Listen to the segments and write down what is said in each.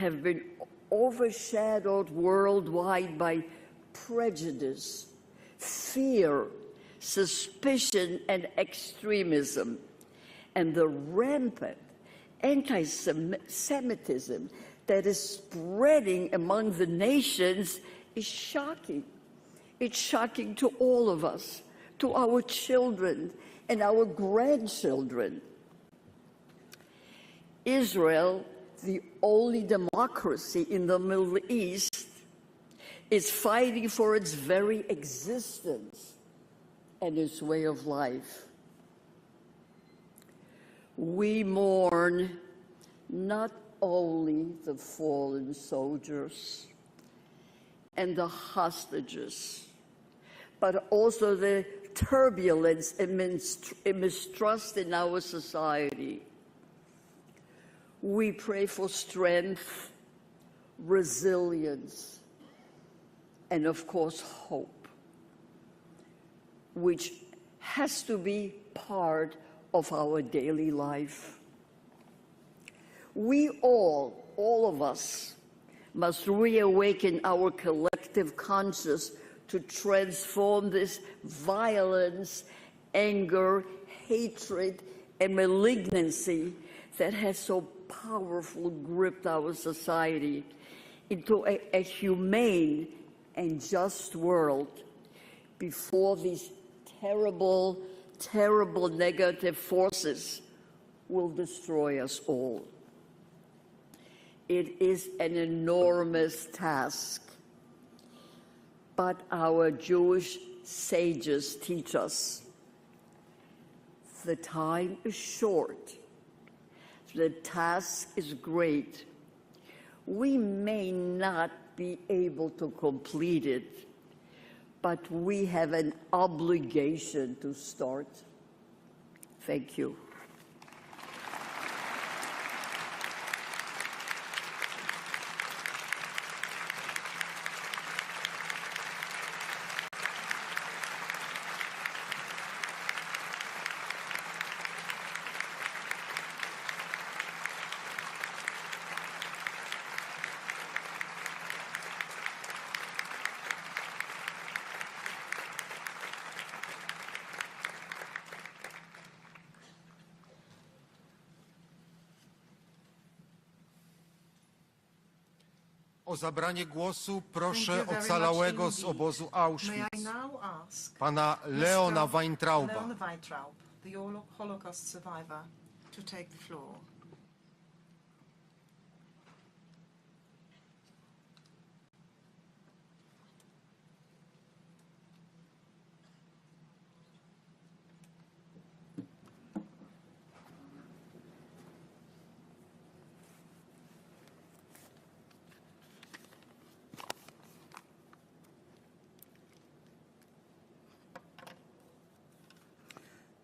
have been overshadowed worldwide by prejudice, fear, suspicion, and extremism. And the rampant anti-Semitism that is spreading among the nations is shocking. It's shocking to all of us, to our children and our grandchildren. Israel, the only democracy in the Middle East, is fighting for its very existence and its way of life. We mourn not only the fallen soldiers and the hostages, but also the turbulence and mistrust in our society. We pray for strength, resilience, and of course, hope, which has to be part of our daily life. We all of us, must reawaken our collective conscience to transform this violence, anger, hatred, and malignancy that has so powerfully gripped our society into a humane and just world before these terrible, terrible negative forces will destroy us all. It is an enormous task, but our Jewish sages teach us the time is short, the task is great. We may not be able to complete it, but we have an obligation to start. Thank you. O zabranie głosu proszę ocalałego z obozu Auschwitz, pana Leona Weintrauba. The Holocaust survivor, to take the floor.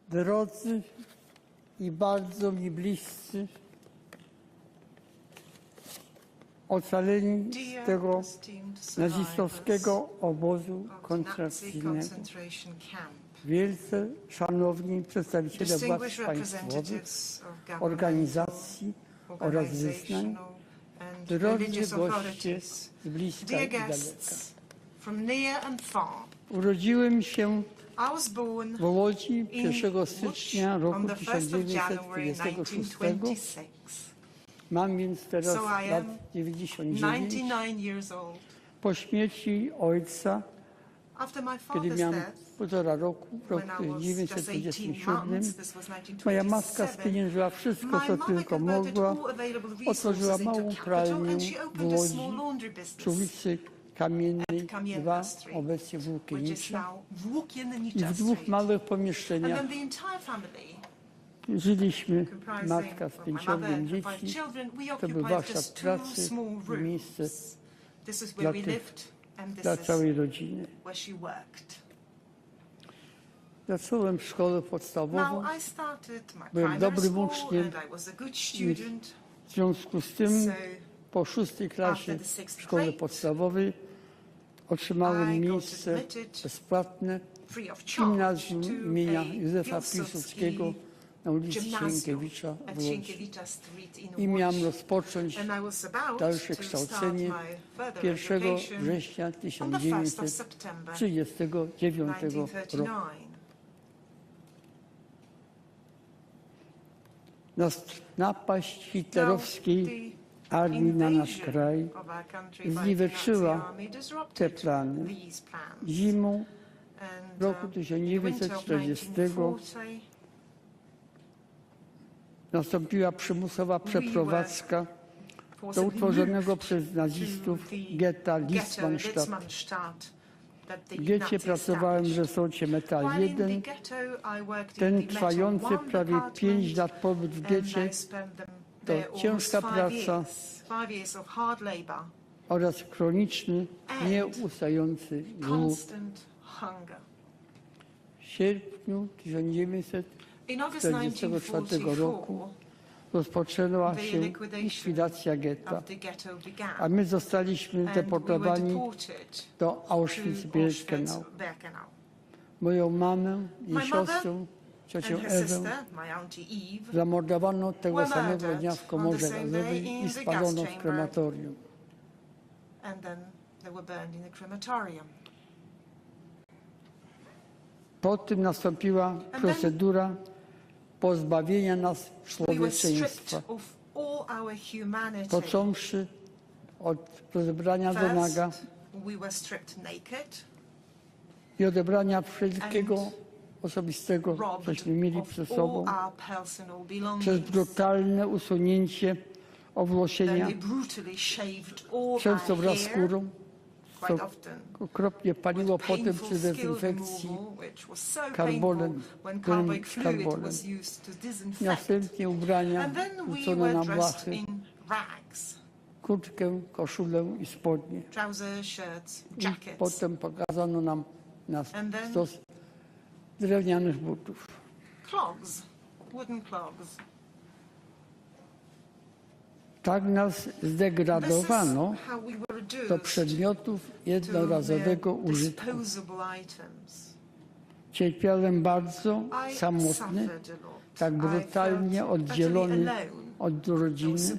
Drodzy i bardzo mi bliscy, ocaleni z tego nazistowskiego obozu koncentracyjnego, wielce szanowni przedstawiciele władz państwowych, organizacji oraz wyznań, drodzy goście z bliska i daleka. Urodziłem się w Łodzi 1 stycznia roku 1926. Mam więc teraz lat 99. Po śmierci ojca, kiedy miałem 1,5 roku, w roku 1927, moja matka spieniężyła wszystko, co tylko mogła. Otworzyła małą pralnię w Łodzi przy ulicy Kamiennej 2, obecnie Włókienicza, i w 2 małych pomieszczeniach żyliśmy, matka z 5 dzieci. To był warsztat pracy i miejsce dla całej rodziny. Zacząłem szkołę podstawową, byłem dobrym uczniem i w związku z tym po 6. klasie szkoły podstawowej otrzymałem miejsce bezpłatne w gimnazjum imienia Józefa Piłsudskiego na ulicy gymnasium Sienkiewicza w at Łodzi. Sienkiewicza Street in I miałem Łódź. rozpocząć And I was about dalsze to kształcenie start my further 1 education września on the 1st of September 1939 roku. 1939. Napaść hitlerowskiej armii na nasz kraj zniweczyła te plany. Zimą roku 1940 nastąpiła przymusowa przeprowadzka do utworzonego przez nazistów getta Litzmannstadt. W getcie pracowałem w resorcie Metal 1. Ten trwający prawie 5 lat pobyt w getcie to ciężka praca oraz chroniczny, nieustający głód. W sierpniu 1944 roku rozpoczęła się likwidacja getta, a my zostaliśmy deportowani do Auschwitz-Birkenau. Moją mamę i siostrę, ciocią Ewę, zamordowano tego samego dnia w komorze gazowej i spalono w krematorium. Po tym nastąpiła procedura pozbawienia nas człowieczeństwa, począwszy od rozebrania do naga i odebrania wszystkiego osobistego, cośmy mieli przy sobą, przez brutalne usunięcie owłosienia, często wraz z skórą, co okropnie paliło potem przy dezynfekcji karbolem, płynem z karbolem. Następnie ubrania rzucono na blachy, kurtkę, koszulę i spodnie. I potem pokazano nam stos drewnianych butów. Tak nas zdegradowano do przedmiotów jednorazowego użytku. Cierpiałem bardzo, samotny, tak brutalnie oddzielony od rodziny.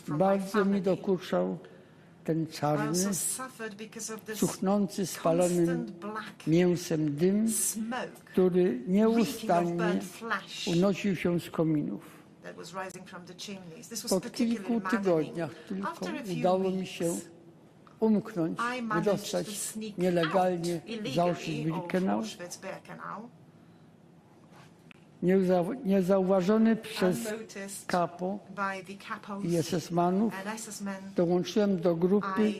Bardzo mi dokuczał ten czarny, cuchnący spalonym mięsem dym, który nieustannie unosił się z kominów. Po kilku tygodniach tylko udało mi się umknąć, wydostać nielegalnie z Auschwitz-Birkenau. Niezauważony przez kapo i SS-manów dołączyłem do grupy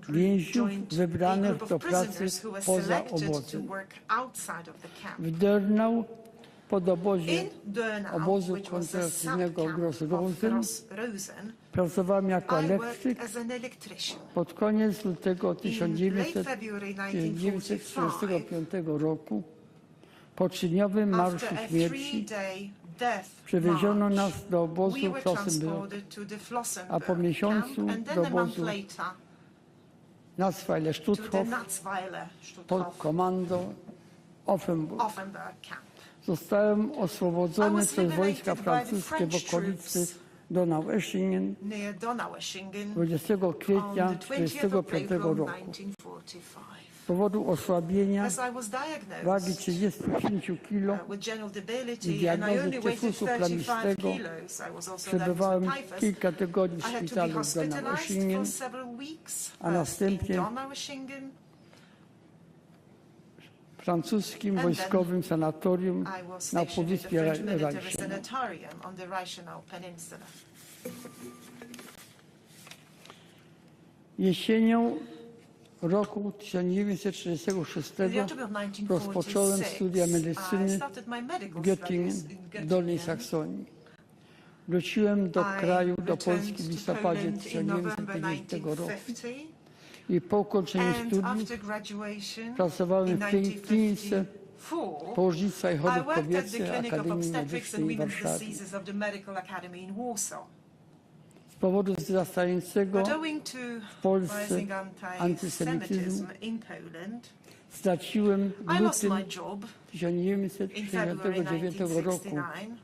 więźniów wybranych do pracy poza obozem. W Dernau pod obozu koncentracyjnego Gross-Rosen pracowałem jako elektryk. Pod koniec lutego 1945 roku po 3-dniowym marszu śmierci przewieziono nas do obozu Flossenbürg, a po miesiącu do obozu Natzweiler-Stutthof pod komando Offenburg. Zostałem oswobodzony przez wojska francuskie w okolicy Donaueschingen 20 kwietnia 1945 roku. Z powodu osłabienia wagi 35 kg i diagnozy tyfusu plamistego przebywałem kilka tygodni w szpitalu w Donaueschingen, a następnie w francuskim wojskowym sanatorium na półwyspie Reichenau. Jesienią roku 1946 rozpocząłem studia medycyny w Göttingen w Dolnej Saksonii. Wróciłem do kraju, do Polski w listopadzie 1950 roku i po ukończeniu studiów pracowałem w klinice położnictwa i chorób kobiecych Akademii Medycznej w Warszawie. Z powodu wzrastającego But owing to w Polsce rising antysemityzmu anti-Semitism in Poland, straciłem w I lost lutym my job in February 1969 roku 1969,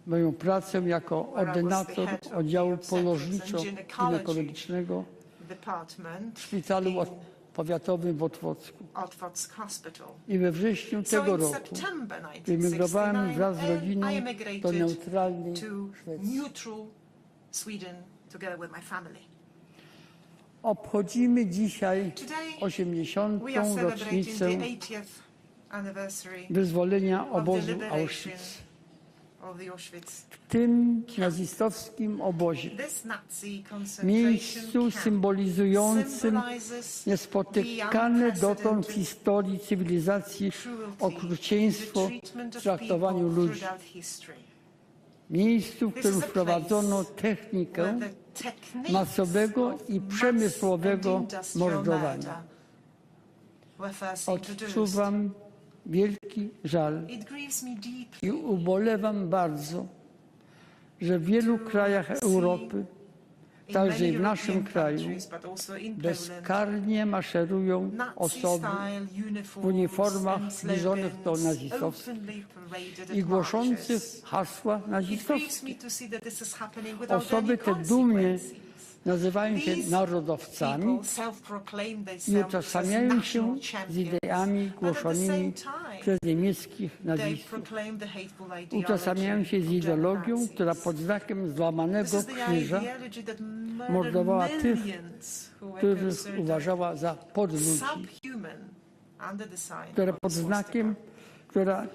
moją pracę jako ordynator oddziału położniczo-ginekologicznego department w szpitalu in powiatowym w Otwocku. Otwocz Hospital. I we wrześniu So tego in roku September wyemigrowałem wraz z 1969, rodziną I do emigrated neutralnej to Szwecji. neutral Sweden together with my family. Obchodzimy dzisiaj Today 80. we are celebrating rocznicę the 80th anniversary wyzwolenia of the obozu liberation Auschwitz. of the Auschwitz. W tym nazistowskim obozie, This Nazi concentration miejscu camp symbolizującym symbolizes niespotykane the dotąd w unprecedented historii cywilizacji cruelty okrucieństwo in the treatment w of traktowaniu people ludzi. throughout history. Miejscu, w This którym is a wprowadzono place technikę where the techniques masowego of i mass przemysłowego and industrial mordowania. murder were first introduced. Odczuwam wielki żal It grieves me deeply i ubolewam bardzo, że w wielu krajach Europy, in także i many w naszym European kraju, countries, but also in Poland, bezkarnie maszerują osoby Nazi-style w uniforms uniformach and zbliżonych do slogans nazistowskich openly paraded i at głoszących marches. hasła It grieves nazistowskie. me to see that this is happening without Osoby any te dumnie consequences. nazywają się These narodowcami people self-proclaim i themselves utożsamiają as się national z champions, ideami but at the same głoszonymi time, przez niemieckich they nazistów. proclaim the hateful Utożsamiają się z ideology of ideologią, German która Nazis. pod znakiem This złamanego is the krzyża ideology that murdered mordowała tych, millions who were których considered uważała za podludzi, subhuman under the sign które of pod the znakiem, swastika.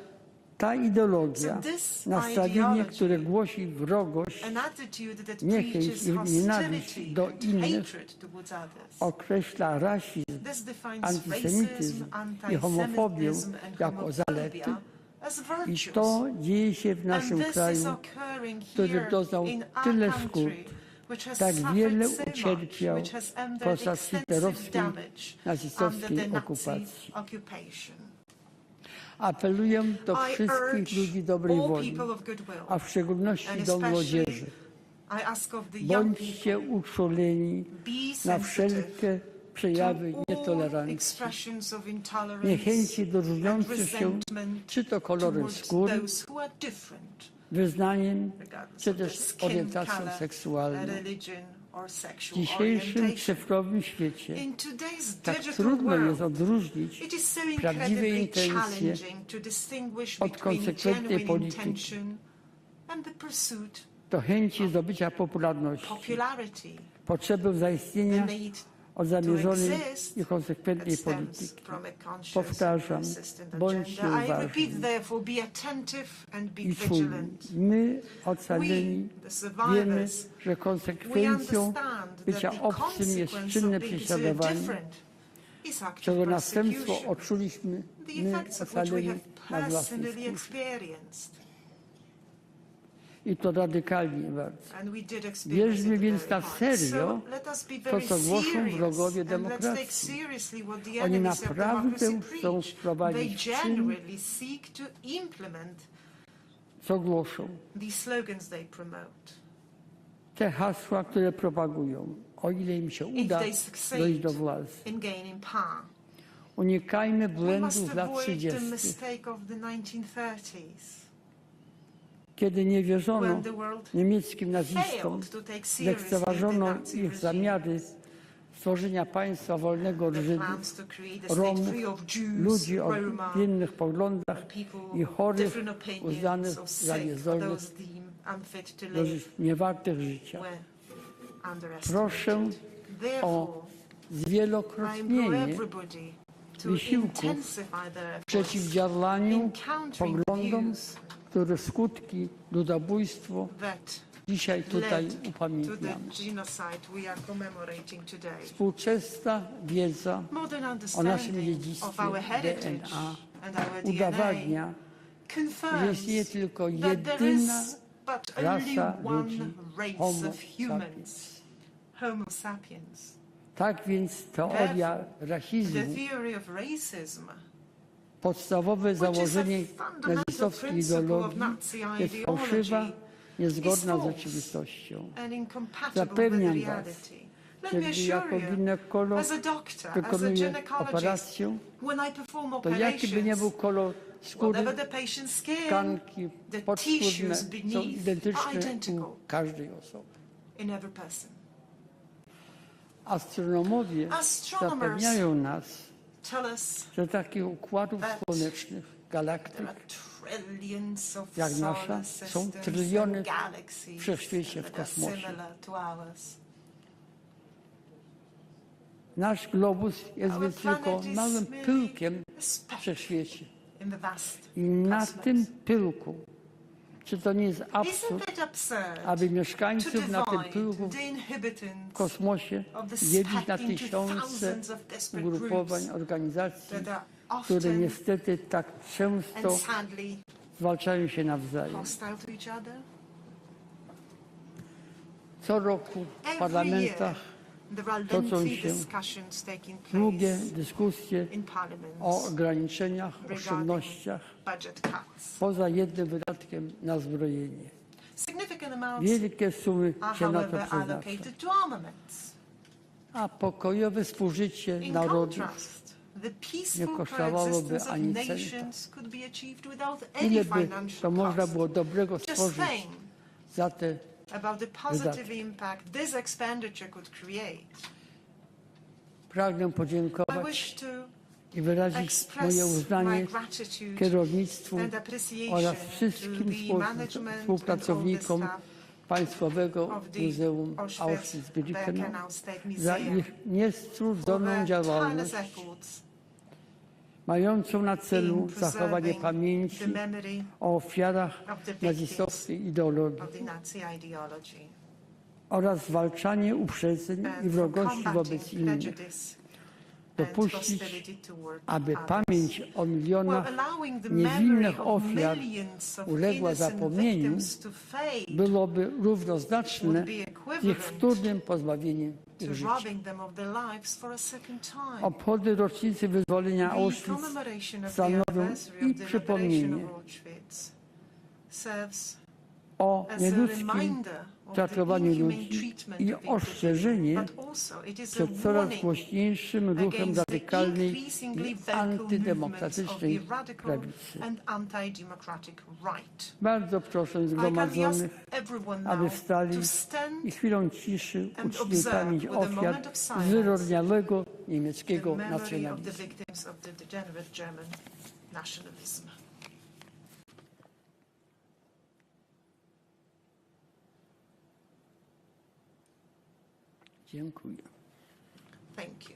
ta ideologia, So this nastawienie, ideology, które głosi wrogość, an attitude that niechęć preaches i nienawiść hostility do and innych, hatred towards others. określa rasizm, This defines antysemityzm racism, i homofobię antisemityzm and jako zalety. homophobia as I virtues. to dzieje się w And naszym this is kraju, occurring który here doznał in our tyle country, szkód, which has tak wiele suffered so ucierpiał much, which has endured podczas extensive hitlerowskiej, damage under nazistowskiej the Nazi okupacji. occupation. Apeluję do I wszystkich urge ludzi dobrej all woli, people of goodwill, a w szczególności and do especially młodzieży. I ask of the young Bądźcie people, uczuleni be na sensitive wszelkie przejawy to all nietolerancji, expressions of intolerance niechęci do and różniących się resentment czy to kolorem towards skóry, those who are different, wyznaniem, regardless czy of their też skin orientacją color, seksualną. religion or W sexual dzisiejszym orientation. cyfrowym świecie In today's tak digital trudno jest world, odróżnić it is so prawdziwe incredibly intencje challenging to distinguish od between konsekwentnej genuine polityki. intention and the pursuit do chęci zdobycia popularności, popularity. potrzebę The zaistnienia need od zamierzonej exist i konsekwentnej that stems polityki. from a conscious, Powtarzam, consistent bądźcie agenda. I uważni repeat, therefore, be attentive and be i czujni. vigilant. My, ocaleni, We, the wiemy, survivors, że we konsekwencją understand that bycia the obcym jest consequence czynne of being so prześladowanie, different is active czego następstwo persecution, odczuliśmy the my, effects of which we ocaleni have na własnej personally skórze. experienced. I to radykalnie bardzo. And we did experience Bierzmy it więc very na hard. serio So let us be to, very co głoszą serious, wrogowie and let's take demokracji. seriously what the Oni enemies of naprawdę democracy chcą preach. They wprowadzić w czyn, generally seek to implement co głoszą. these slogans they promote. Te hasła, które propagują, o ile im się uda they dojść succeed do władzy. in gaining power. Unikajmy We błędów must z lat avoid the 30., mistake of the 1930s, kiedy nie wierzono when the world niemieckim nazistom, failed to take seriously the lekceważono Nazi ich regime. zamiary stworzenia państwa wolnego od The Żydów, plans to create a state Romów, free of Jews, ludzi o Roma, innych poglądach people i of chorych, different opinions, uznanych of za sick, niezdolnych those deemed unfit to do live, życia, niewartych życia. were Proszę underestimated. Therefore, o I implore zwielokrotnienie everybody to wysiłków intensify their efforts przeciwdziałaniu in countering poglądom, views które skutki ludobójstwa that dzisiaj tutaj led to the upamiętniamy. genocide we are commemorating today. Współczesna wiedza Modern o naszym understanding dziedzictwie of our heritage DNA and our DNA udowadnia, że confirms istnieje tylko that there jedyna is but only rasa one ludzi, race Homo of humans, sapiens. Homo sapiens. Tak więc teoria The rasizmu, theory of racism, podstawowe which is a założenie fundamental nazistowskiej principle of ideologii, Nazi jest fałszywa niezgodna z false rzeczywistością. and incompatible with Zapewniam was, reality. Let że me gdy jako assure you, ginekolog as a doctor, as a wykonuję gynecologist, operację, when I perform to jaki by nie był operations, kolor skóry, whatever the patient's skin, tkanki the podskórne tissues są beneath are identyczne identical u każdej osoby. in every person. Astronomowie Astronomers zapewniają nas, tell us że takich układów that słonecznych, galaktyk, there are trillions of jak nasza, solar są systems tryliony and galaxies w wszechświecie, w that are kosmosie. similar to ours. Nasz globus jest Our więc tylko planet is małym merely pyłkiem a w speck wszechświecie. in the vast I na cosmos. tym pyłku, czy to nie jest Isn't absurd, it absurd aby to mieszkańców na tym divide pyłku the w inhabitants kosmosie of the dzielić na speck into tysiące thousands of desperate ugrupowań, groups organizacji, that are które often niestety tak często and sadly zwalczają się nawzajem. hostile to each other? Co roku w Every parlamentach year, there are toczą lengthy się discussions taking długie place dyskusje in parliaments o ograniczeniach, regarding oszczędnościach budget cuts. poza jednym wydatkiem na zbrojenie. Significant amounts Wielkie sumy are, się na to however, przeznacza. allocated to armaments. A pokojowe współżycie In narodów, contrast, the nie peaceful kosztowałoby coexistence of ani centa. nations could be achieved without any Ile by to financial można cost. było dobrego Just stworzyć think za te about the positive impact this expenditure could create. pragnę I podziękować wish to i wyrazić express moje my uznanie gratitude kierownictwu and appreciation oraz to wszystkim the management and all współpracownikom the staff Państwowego of the Muzeum Auschwitz-Birkenau Auschwitz-Birkenau State za Museum ich for niestrudzoną their działalność, tireless efforts mającą na in celu zachowanie preserving pamięci the memory o ofiarach of the victims nazistowskiej ideologii of the Nazi ideology oraz zwalczanie uprzedzeń i and for wrogości wobec combating innych, prejudice and dopuścić, hostility toward aby others. pamięć o milionach Allowing the niewinnych memory of ofiar millions of uległa innocent zapomnieniu, victims to fade byłoby równoznaczne would be z ich equivalent wtórnym pozbawieniem to ich życia. robbing them of their lives for a second time. Obchody rocznicy wyzwolenia The Auschwitz commemoration of the stanowią anniversary i of the liberation przypomnienie of Auschwitz serves o as a nieludzkim reminder of the traktowaniu inhumane ludzi treatment i of individuals, ostrzeżenie but also it is a przed coraz warning głośniejszym ruchem against the radykalnej increasingly i vocal movements of antydemokratycznej the radical prawicy. and anti-democratic right. Bardzo proszę I can ask zgromadzonych, everyone aby now wstali to stand i chwilą ciszy and uczcili observe pamięć with a ofiar moment of silence zwyrodniałego the niemieckiego memory of the nacjonalizmu. victims of the degenerate German nationalism. Dziękuję. Thank you.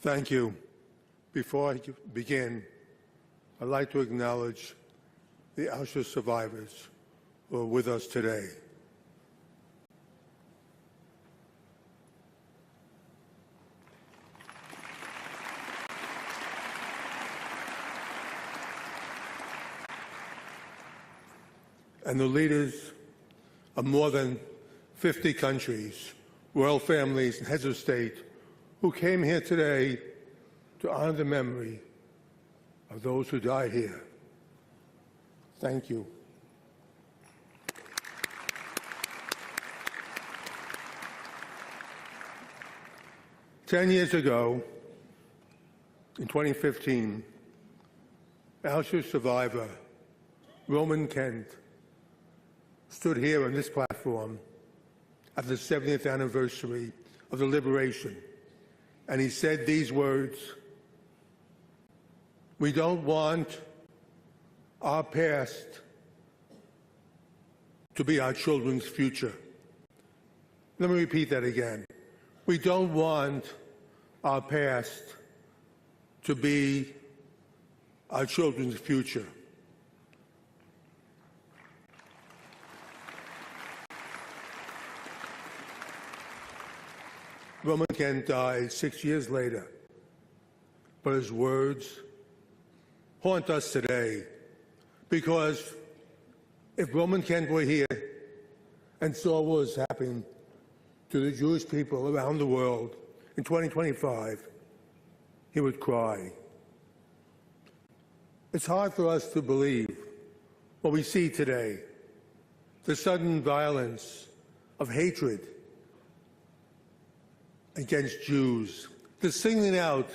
Thank you. Before I begin, I'd like to acknowledge the Auschwitz survivors who are with us today. And the leaders of more than 50 countries, royal families, and heads of state who came here today to honor the memory of those who died here. Thank you. Ten years ago, in 2015, Auschwitz survivor Roman Kent stood here on this platform at the 70th anniversary of the liberation, and he said these words: "We don't want our past to be our children's future." Let me repeat that again. We don't want our past to be our children's future. Roman Kent died 6 years later, but his words haunt us today, because if Roman Kent were here and saw what was happening to the Jewish people around the world in 2025, he would cry. It's hard for us to believe what we see today, the sudden violence of hatred against Jews, the singling out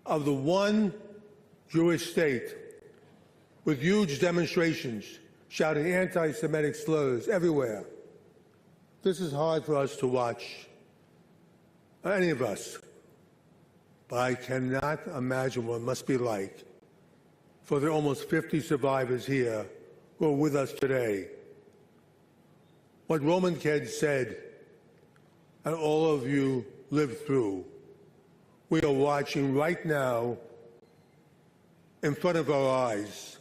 of the one Jewish state with huge demonstrations shouting anti-Semitic slurs everywhere. This is hard for us to watch, any of us, but I cannot imagine what it must be like for the almost 50 survivors here who are with us today. What Roman Kent said, and all of you lived through, we are watching right now in front of our eyes.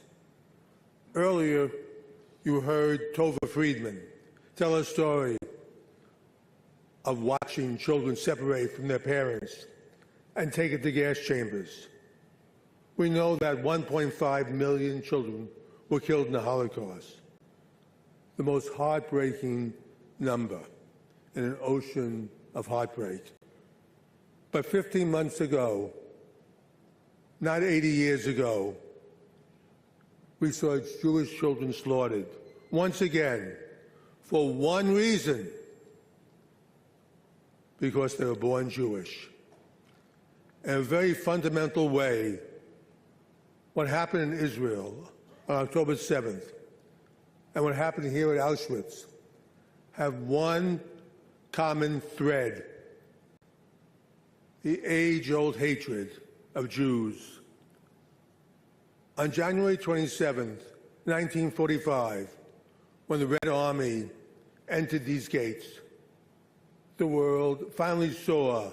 Earlier, you heard Tova Friedman tell a story of watching children separate from their parents and taken to gas chambers. We know that 1.5 million children were killed in the Holocaust, the most heartbreaking number in an ocean of heartbreak. But 15 months ago, not 80 years ago, we saw Jewish children slaughtered, once again, for one reason: because they were born Jewish. In a very fundamental way, what happened in Israel on October 7th and what happened here at Auschwitz have one common thread: the age-old hatred of Jews. On January 27th, 1945, when the Red Army entered these gates, the world finally saw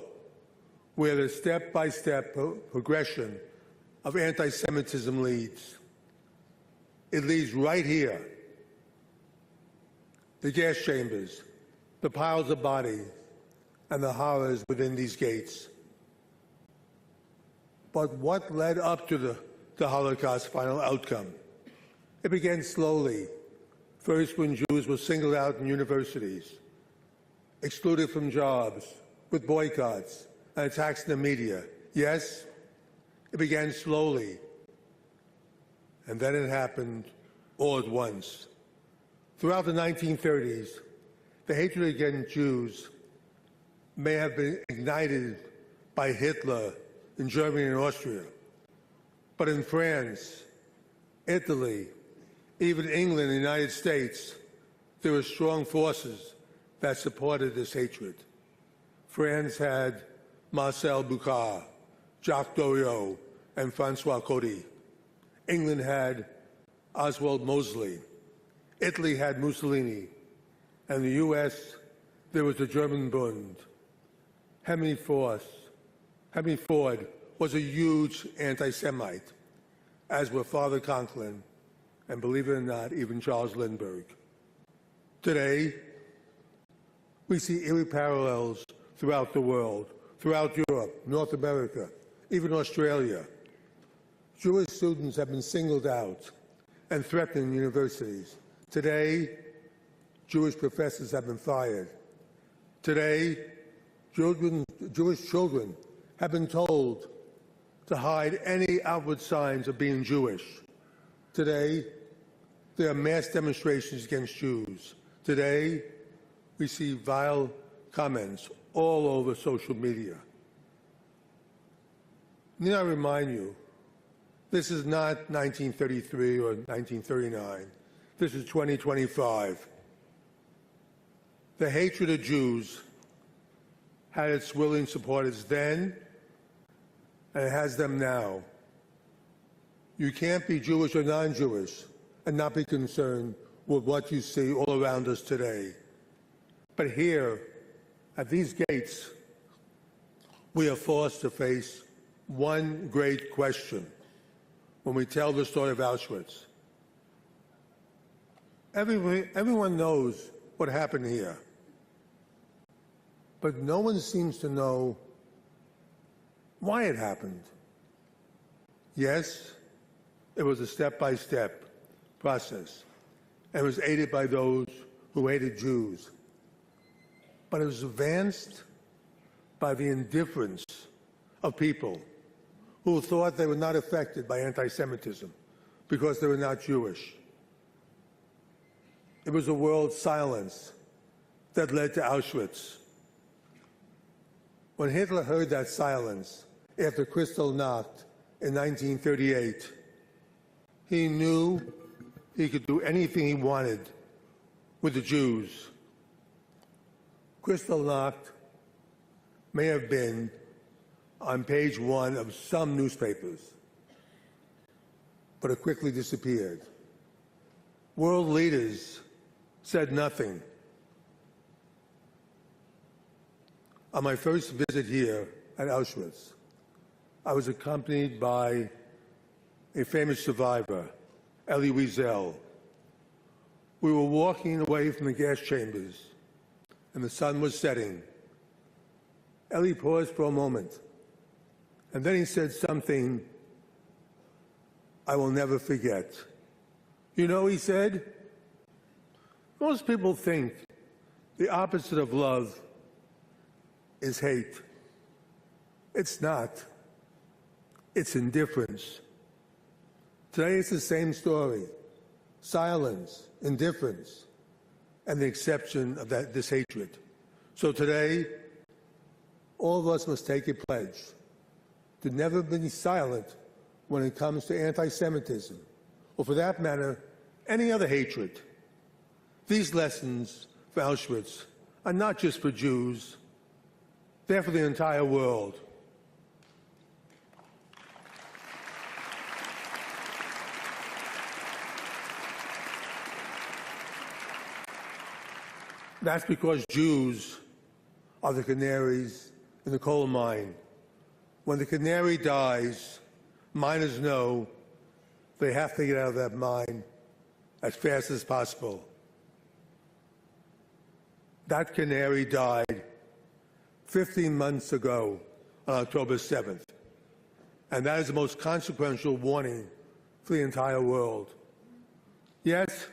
where the step-by-step progression of anti-Semitism leads. It leads right here. The gas chambers, the piles of bodies, and the horrors within these gates. But what led up to the Holocaust's final outcome? It began slowly, first when Jews were singled out in universities, excluded from jobs, with boycotts and attacks in the media. Yes, it began slowly, and then it happened all at once. Throughout the 1930s, the hatred against Jews may have been ignited by Hitler in Germany and Austria, but in France, Italy, even England and the United States, there were strong forces that supported this hatred. France had Marcel Boucard, Jacques Doriot, and Francois Coty. England had Oswald Mosley. Italy had Mussolini. And the U.S., there was the German Bund. How many force Henry Ford was a huge anti-Semite, as were Father Conklin, and believe it or not, even Charles Lindbergh. Today, we see eerie parallels throughout the world, throughout Europe, North America, even Australia. Jewish students have been singled out and threatened in universities. Today, Jewish professors have been fired. Today, Jewish children have been told to hide any outward signs of being Jewish. Today, there are mass demonstrations against Jews. Today, we see vile comments all over social media. Need I remind you, this is not 1933 or 1939. This is 2025. The hatred of Jews had its willing supporters then, and it has them now. You can't be Jewish or non-Jewish and not be concerned with what you see all around us today. But here, at these gates, we are forced to face one great question when we tell the story of Auschwitz. Everyone knows what happened here, but no one seems to know why it happened. Yes, it was a step-by-step process, and it was aided by those who hated Jews. But it was advanced by the indifference of people who thought they were not affected by anti-Semitism because they were not Jewish. It was a world silence that led to Auschwitz. When Hitler heard that silence after Kristallnacht in 1938, he knew he could do anything he wanted with the Jews. Kristallnacht may have been on page 1 of some newspapers, but it quickly disappeared. World leaders said nothing. On my first visit here at Auschwitz, I was accompanied by a famous survivor, Elie Wiesel. We were walking away from the gas chambers, and the sun was setting. Elie paused for a moment, and then he said something I will never forget. You know, he said, most people think the opposite of love is hate. It's not. It's indifference. Today it's the same story. Silence, indifference, and the exception of this hatred. So today, all of us must take a pledge to never be silent when it comes to anti-Semitism, or for that matter, any other hatred. These lessons for Auschwitz are not just for Jews, they're for the entire world. That's because Jews are the canaries in the coal mine. When the canary dies, miners know they have to get out of that mine as fast as possible. That canary died 15 months ago on October 7th. And that is the most consequential warning for the entire world. Yes,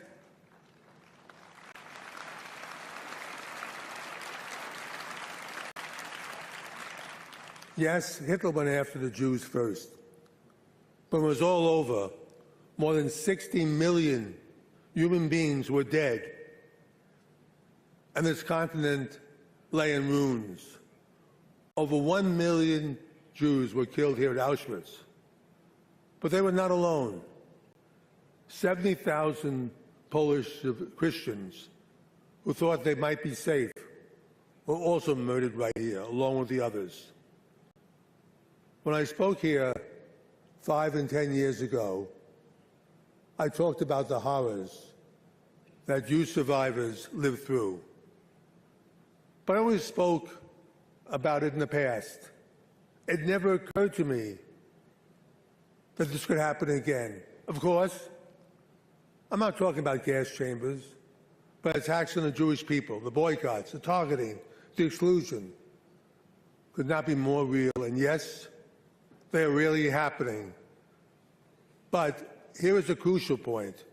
yes, Hitler went after the Jews first. But when it was all over, more than 60 million human beings were dead. And this continent lay in ruins. Over 1 million Jews were killed here at Auschwitz. But they were not alone. 70,000 Polish Christians who thought they might be safe were also murdered right here, along with the others. When I spoke here 5 and 10 years ago, I talked about the horrors that Jewish survivors lived through. But I always spoke about it in the past, It never occurred to me that this could happen again. Of course, I'm not talking about gas chambers, but attacks on the Jewish people, the boycotts, the targeting, the exclusion could not be more real. And yes, they are really happening. But here is a crucial point.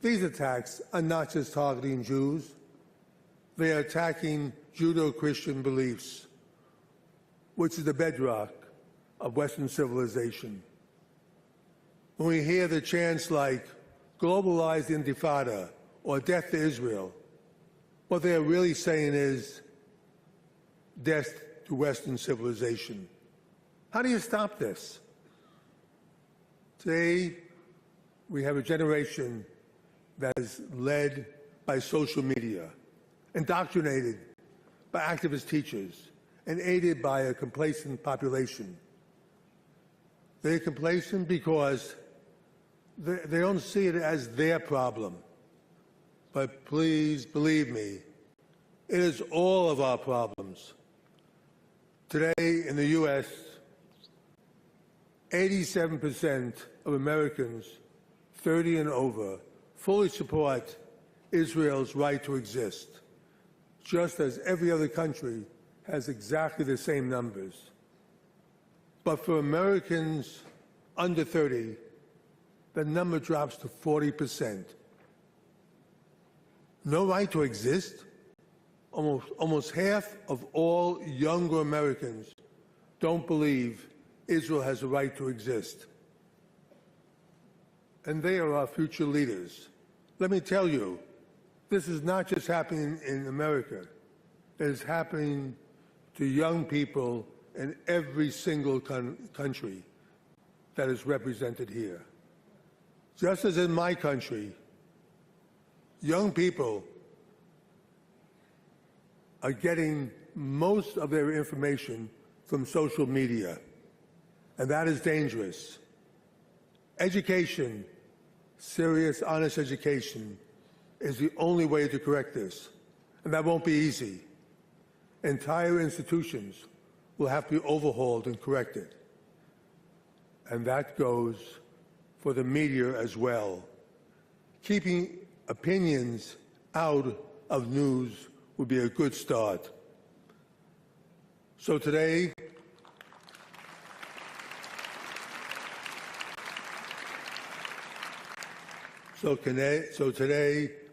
These attacks are not just targeting Jews. They are attacking Judeo-Christian beliefs, which is the bedrock of Western civilization. When we hear the chants like globalized intifada or death to Israel, what they are really saying is death to Western civilization. How do you stop this? Today, we have a generation that is led by social media, indoctrinated by activist teachers, and aided by a complacent population. They're complacent because they don't see it as their problem. But please believe me, it is all of our problems. Today in the U.S., 87% of Americans 30 and over fully support Israel's right to exist, just as every other country has exactly the same numbers. But for Americans under 30, the number drops to 40%. No right to exist? Almost half of all younger Americans don't believe Israel has a right to exist. And they are our future leaders. Let me tell you, this is not just happening in America. It is happening to young people in every single country that is represented here. Just as in my country, young people are getting most of their information from social media, and that is dangerous. Education, serious, honest education, is the only way to correct this, and that won't be easy. Entire institutions will have to be overhauled and corrected, and that goes for the media as well. Keeping opinions out of news would be a good start. So today,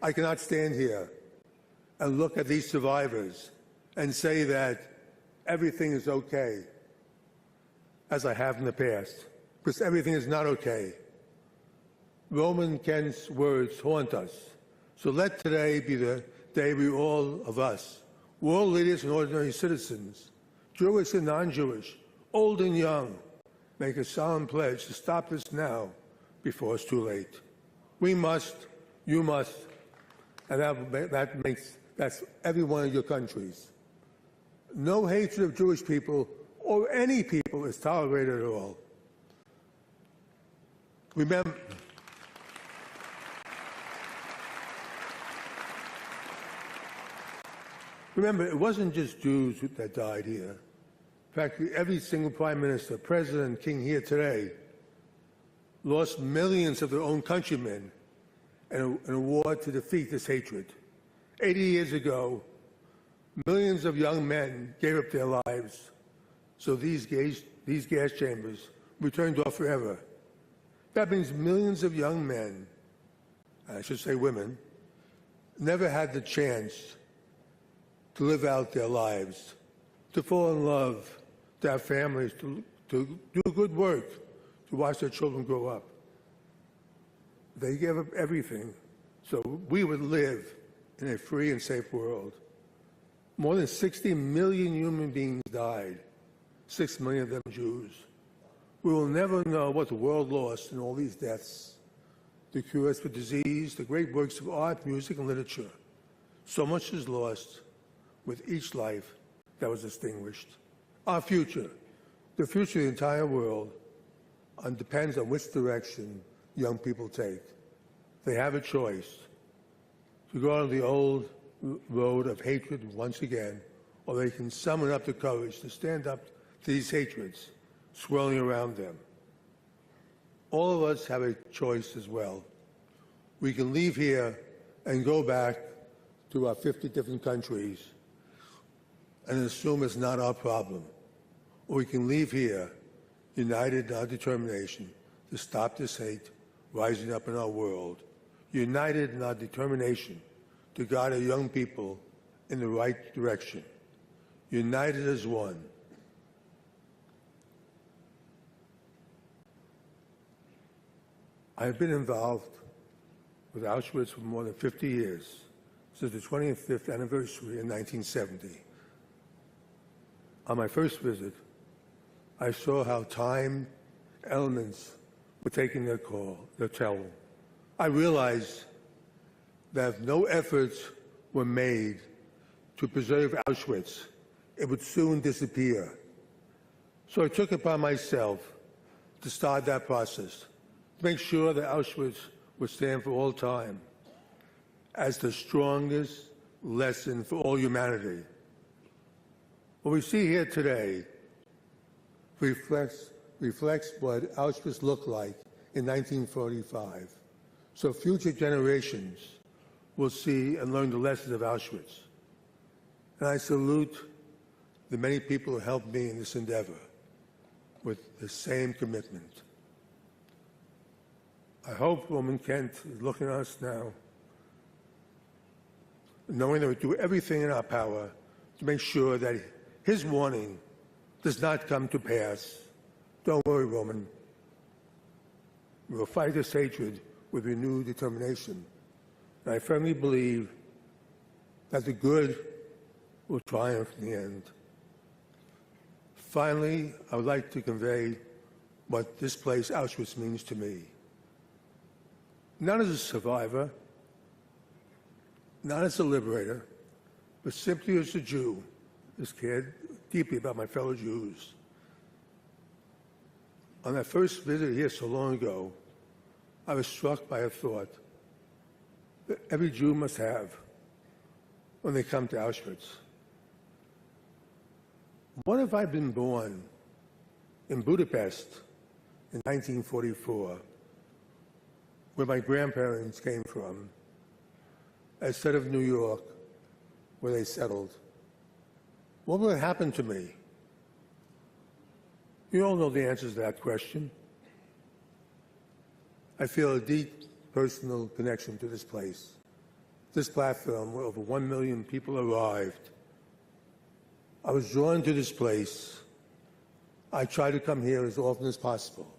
I cannot stand here and look at these survivors and say that everything is okay, as I have in the past, because everything is not okay. Roman Kent's words haunt us. So let today be the day we all of us, world leaders and ordinary citizens, Jewish and non-Jewish, old and young, make a solemn pledge to stop this now before it's too late. We must, you must, and that's every one of your countries. No hatred of Jewish people or any people is tolerated at all. Remember, it wasn't just Jews that died here. In fact, every single prime minister, president, king here today lost millions of their own countrymen in a war to defeat this hatred. 80 years ago, millions of young men gave up their lives so these gas chambers were turned off forever. That means millions of young men, I should say women, never had the chance to live out their lives, to fall in love, to have families, to do good work, to watch their children grow up. They gave up everything so we would live in a free and safe world. More than 60 million human beings died, 6 million of them Jews. We will never know what the world lost in all these deaths, the cures for disease, the great works of art, music, and literature. So much is lost with each life that was extinguished. Our future, the future of the entire world, depends on which direction young people take. They have a choice to go on the old road of hatred once again, or they can summon up the courage to stand up these hatreds swirling around them. All of us have a choice as well. We can leave here and go back to our 50 different countries and assume it's not our problem. Or we can leave here united in our determination to stop this hate rising up in our world, united in our determination to guide our young people in the right direction, united as one. I've been involved with Auschwitz for more than 50 years, since the 25th anniversary in 1970. On my first visit, I saw how time elements were taking their toll. I realized that if no efforts were made to preserve Auschwitz, it would soon disappear. So I took it upon myself to start that process, to make sure that Auschwitz would stand for all time as the strongest lesson for all humanity. What we see here today reflects what Auschwitz looked like in 1945. So future generations will see and learn the lessons of Auschwitz. And I salute the many people who helped me in this endeavor with the same commitment. I hope Roman Kent is looking at us now, knowing that we do everything in our power to make sure that his warning does not come to pass. Don't worry, Roman. We will fight this hatred with renewed determination. And I firmly believe that the good will triumph in the end. Finally, I would like to convey what this place, Auschwitz, means to me. Not as a survivor, not as a liberator, but simply as a Jew who cared deeply about my fellow Jews. On that first visit here so long ago, I was struck by a thought that every Jew must have when they come to Auschwitz. What if I'd been born in Budapest in 1944, where my grandparents came from, instead of New York, where they settled? What would have happened to me? You all know the answers to that question. I feel a deep personal connection to this place. This platform where over 1 million people arrived. I was drawn to this place. I try to come here as often as possible.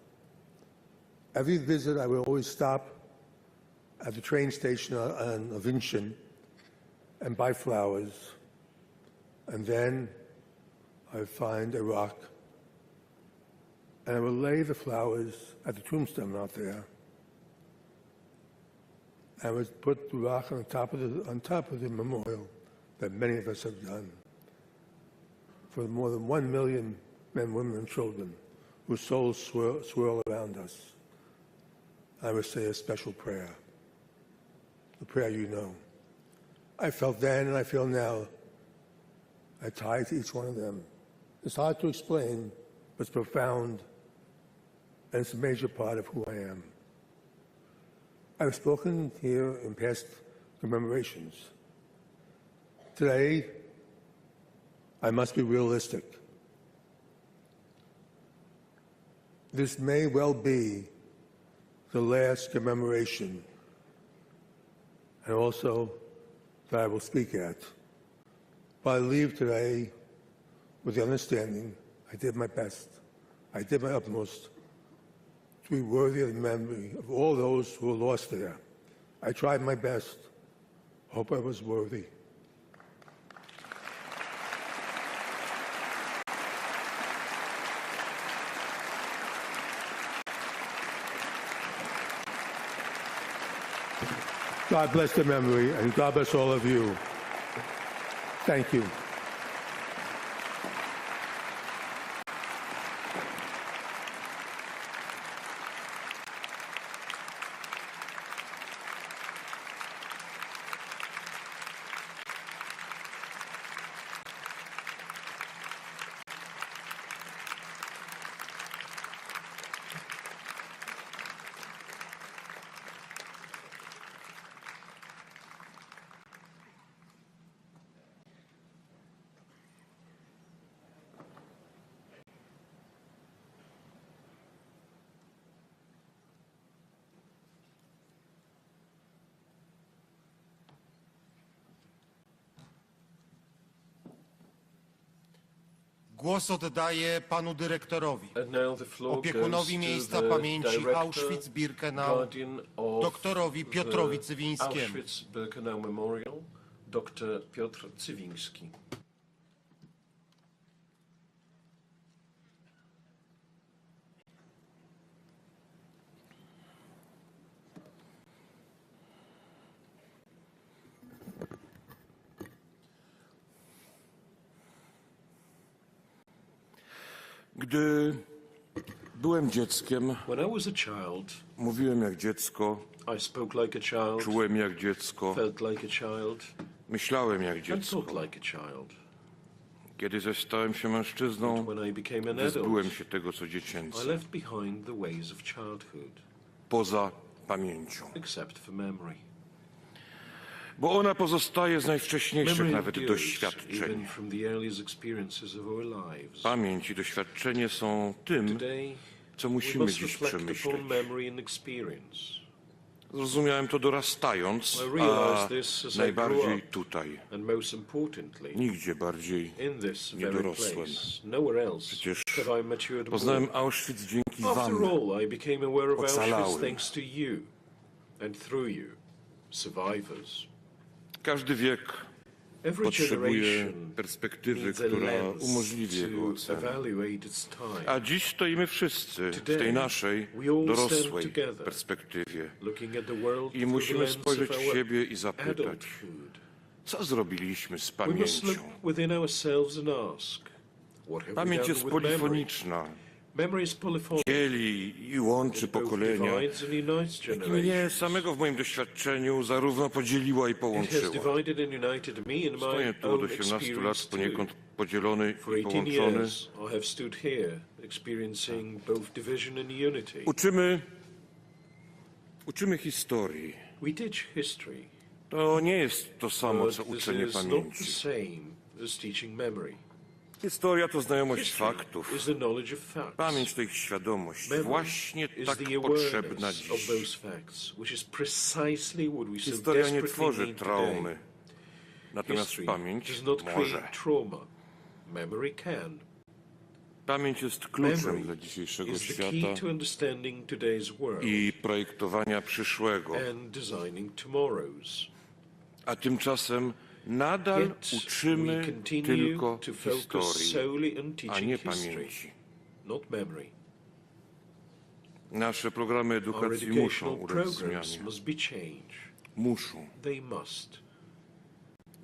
Every visit, I will always stop at the train station on Avincian and buy flowers. And then I would find a rock, and I would lay the flowers at the tombstone out there. I would put the rock on top of the memorial that many of us have done for more than 1 million men, women, and children whose souls swirl around us. I would say a special prayer, the prayer you know. I felt then and I feel now. I tie to each one of them. It's hard to explain, but it's profound, and it's a major part of who I am. I've spoken here in past commemorations. Today, I must be realistic. This may well be the last commemoration, and also that I will speak at. But I leave today with the understanding I did my best, I did my utmost to be worthy of the memory of all those who were lost there. I tried my best. Hope I was worthy. God bless the memory, and God bless all of you. Thank you. Głos oddaję panu dyrektorowi, And now the floor opiekunowi goes miejsca to the pamięci director, Auschwitz-Birkenau, guardian of doktorowi Piotrowi the Cywińskiemu. Auschwitz-Birkenau Memorial, Dr. Piotr Cywiński. Gdy byłem dzieckiem, When I was a child, mówiłem jak dziecko, I spoke like a child, czułem jak dziecko, felt like a child, myślałem jak and dziecko. thought like a child. Kiedy zaś stałem się mężczyzną, When I became an wyzbyłem adult, się tego, co I dziecięce, left behind the ways of childhood, poza pamięcią. except for memory. Bo ona pozostaje z najwcześniejszych Memory nawet endures doświadczeń. even from the earliest experiences of our lives. Pamięć i doświadczenie są tym, Today, co we musimy must dziś reflect przemyśleć. upon memory and experience. Zrozumiałem to dorastając, I realized a this as I najbardziej grew up. tutaj. And most importantly, Nigdzie bardziej in this nie very dorosłem. place, nowhere else Przecież have I matured poznałem more. Auschwitz dzięki After wam. all, I became aware of Auschwitz Ocalałym. thanks to you, and through you, survivors. Każdy wiek Every potrzebuje generation perspektywy, needs a która lens umożliwi jego to ocenę. evaluate its time. A dziś stoimy wszyscy w tej naszej we all dorosłej stand together, perspektywie Looking at the world i through the musimy lens spojrzeć of w our siebie i zapytać, adulthood. co zrobiliśmy z We must look pamięcią. within ourselves and ask, what have we Pamięć done jest with memory? polifoniczna, Memory is polyphonic. dzieli i łączy It both pokolenia. divides and unites I mnie generations. samego w moim doświadczeniu zarówno podzieliła i It has połączyła. divided and united me in Stoję my tu od own 18 lat experience too. poniekąd podzielony For i 18 połączony. years, I have stood here, experiencing both division and unity. Uczymy historii. We teach history, To nie jest to samo, but co this uczenie is not the pamięci. same as teaching memory. Historia to znajomość History faktów. is the knowledge of facts. Pamięć to ich świadomość. Memory Właśnie is tak the potrzebna awareness of dziś. those facts, which is precisely what we so Historia nie desperately tworzy need traumy. today. Natomiast History pamięć does not może. create trauma. Memory can. Pamięć jest kluczem Memory dla dzisiejszego is the świata key to understanding today's world i projektowania przyszłego. and designing tomorrow's. A tymczasem nadal Yet we uczymy continue tylko to focus historii, solely on a teaching nie history, pamięci. not memory. Nasze programy Our edukacji muszą educational ulec programs zmianie. must be changed. Muszą. They must.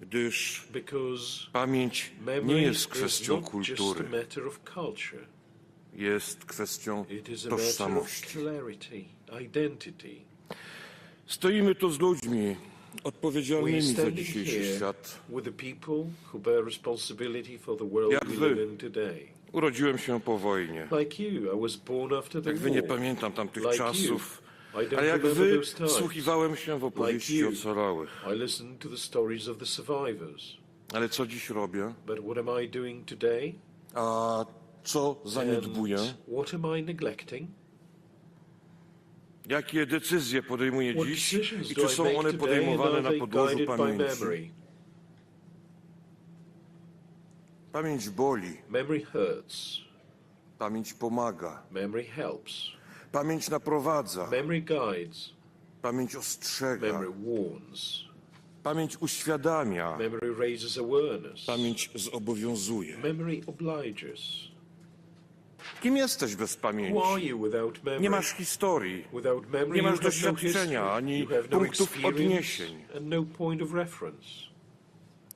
Gdyż Because pamięć nie memory jest is kwestią not just a kultury, matter of culture. jest kwestią It is a matter of tożsamości. clarity, identity. Stoimy tu z ludźmi We odpowiedzialnymi are za standing dzisiejszy here świat. with the people who bear responsibility for the world Jak we wy. live in today. Urodziłem się po wojnie. Like you, I was born after the Jak wy nie war. pamiętam tamtych Like czasów, you, I don't ale jak remember wy those times. wsłuchiwałem się w opowieści you. ocalałych. I listened to the stories of the survivors. Ale co dziś robię? But what am I doing today? A co And zaniedbuję? what am I neglecting? Jakie decyzje podejmuję What dziś decisions i do czy I są make one today and podejmowane are na they podłożu guided by pamięci? memory? Pamięć boli, Memory hurts. pamięć pomaga, Memory helps. pamięć naprowadza, Memory guides. pamięć ostrzega, Memory warns. pamięć uświadamia, Memory raises awareness. pamięć zobowiązuje. Memory obliges. Kim jesteś bez Who are pamięci? you without memory? Nie masz historii, Without memory, nie masz you have no doświadczenia history. ani You have no punktów experience odniesień. and no point of reference.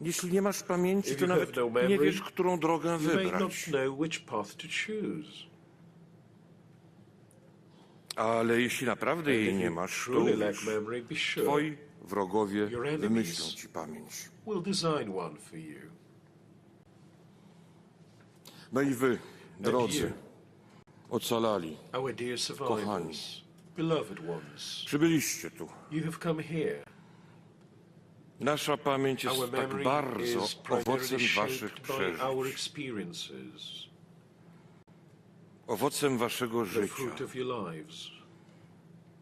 Jeśli nie masz pamięci, If to you have nawet no memory, nie wiesz, którą drogę You may not wybrać. know which path to choose. Ale jeśli naprawdę And jej if nie you masz, to truly lack uwierz, memory, be sure twoi wrogowie Your enemies wymyślą ci pamięć. we'll design one for you. No i wy, And drodzy, you, ocalali, our dear Kochani. survivors, beloved ones, przybyliście tu. you have come here. Nasza pamięć Our jest tak memory bardzo is owocem primarily waszych shaped by our przeżyć, experiences, owocem waszego the życia. fruit of your lives.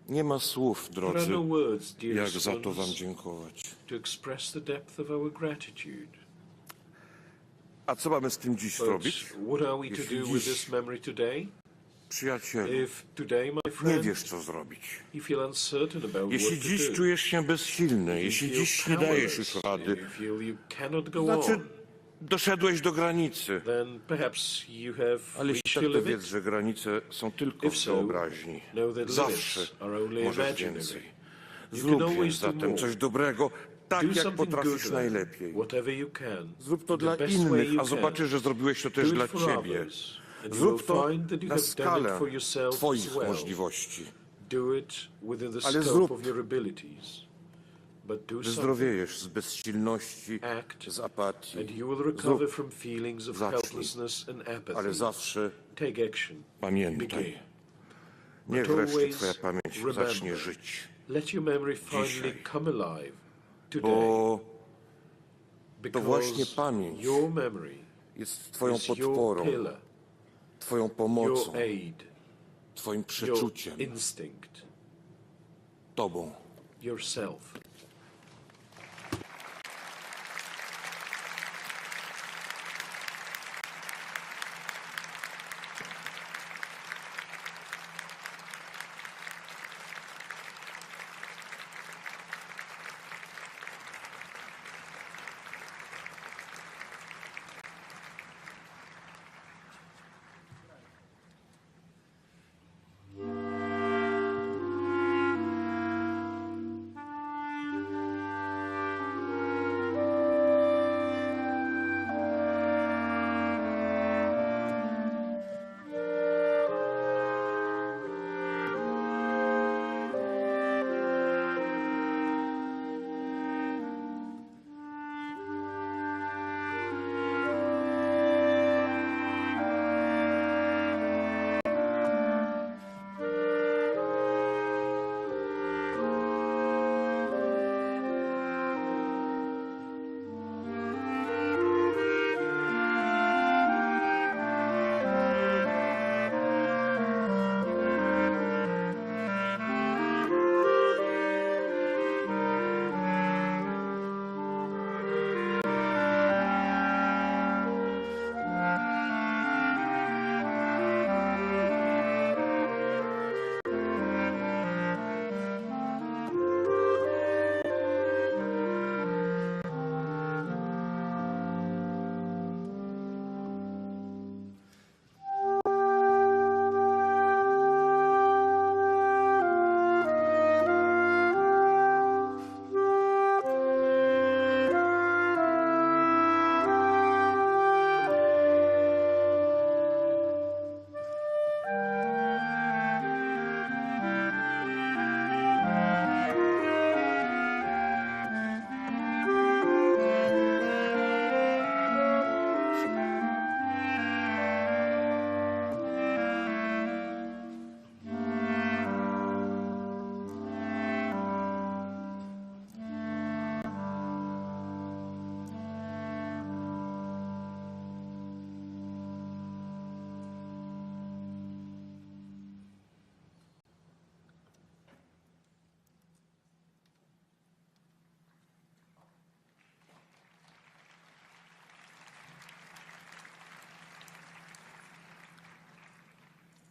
Nie ma słów, There are drodzy, no words, jak dearest za to wam ones, dziękować. to express the depth of our gratitude. A co mamy z tym dziś But zrobić? what are we to Jeśli do with dziś, this memory today? przyjacielu, If today, my nie friend, wiesz, co zrobić, you feel uncertain about jeśli what to dziś do, czujesz się bezsilny, you jeśli feel dziś nie dajesz już powerless, rady, you feel you cannot go znaczy on, doszedłeś do granicy. then perhaps you have Ale jeśli reached tak, your to limit. wiedz, że granice są tylko If w so, wyobraźni. know that Zawsze limits are only możesz imaginary. więcej. You Zrób can więc always do zatem more. coś dobrego, tak Do jak something potrafisz good, najlepiej. whatever you can, Zrób to in the dla best way innych, you a zobaczysz, że zrobiłeś to też Do dla it for ciebie. others, and you Zrób will to find that you na have done it skalę for yourself twoich as well. możliwości. Do it within the Ale scope zrób, of your abilities. But do something, Wyzdrowiejesz z bezsilności, act, z apatii. and you will recover Zrób, from feelings of zacznij. helplessness and apathy. ale zawsze Take action. pamiętaj. Begin. Niech But wreszcie always twoja pamięć remember, zacznie żyć. Let your memory finally Dzisiaj. come alive today. Bo Because właśnie pamięć your memory jest twoją is your podporą, pillar, twoją your pomocą, aid, twoim your przeczuciem, instinct, tobą. yourself.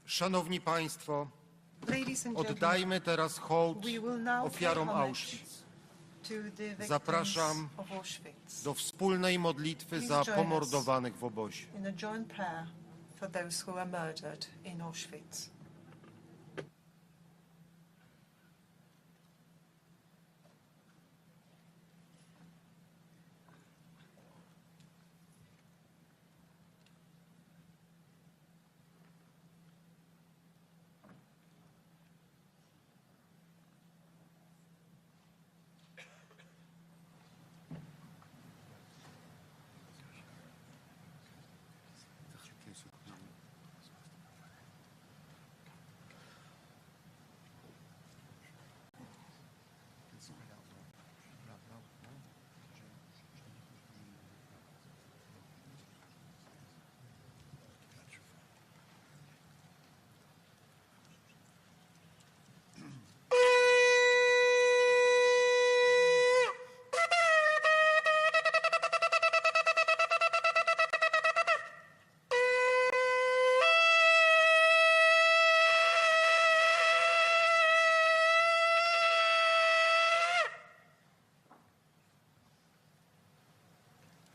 Szanowni Państwo, Ladies and gentlemen, oddajmy teraz hołd we will now ofiarom pay homage Auschwitz. to the victims Zapraszam of Auschwitz do wspólnej modlitwy Please za join us. pomordowanych w obozie. in a joint prayer for those who were murdered in Auschwitz.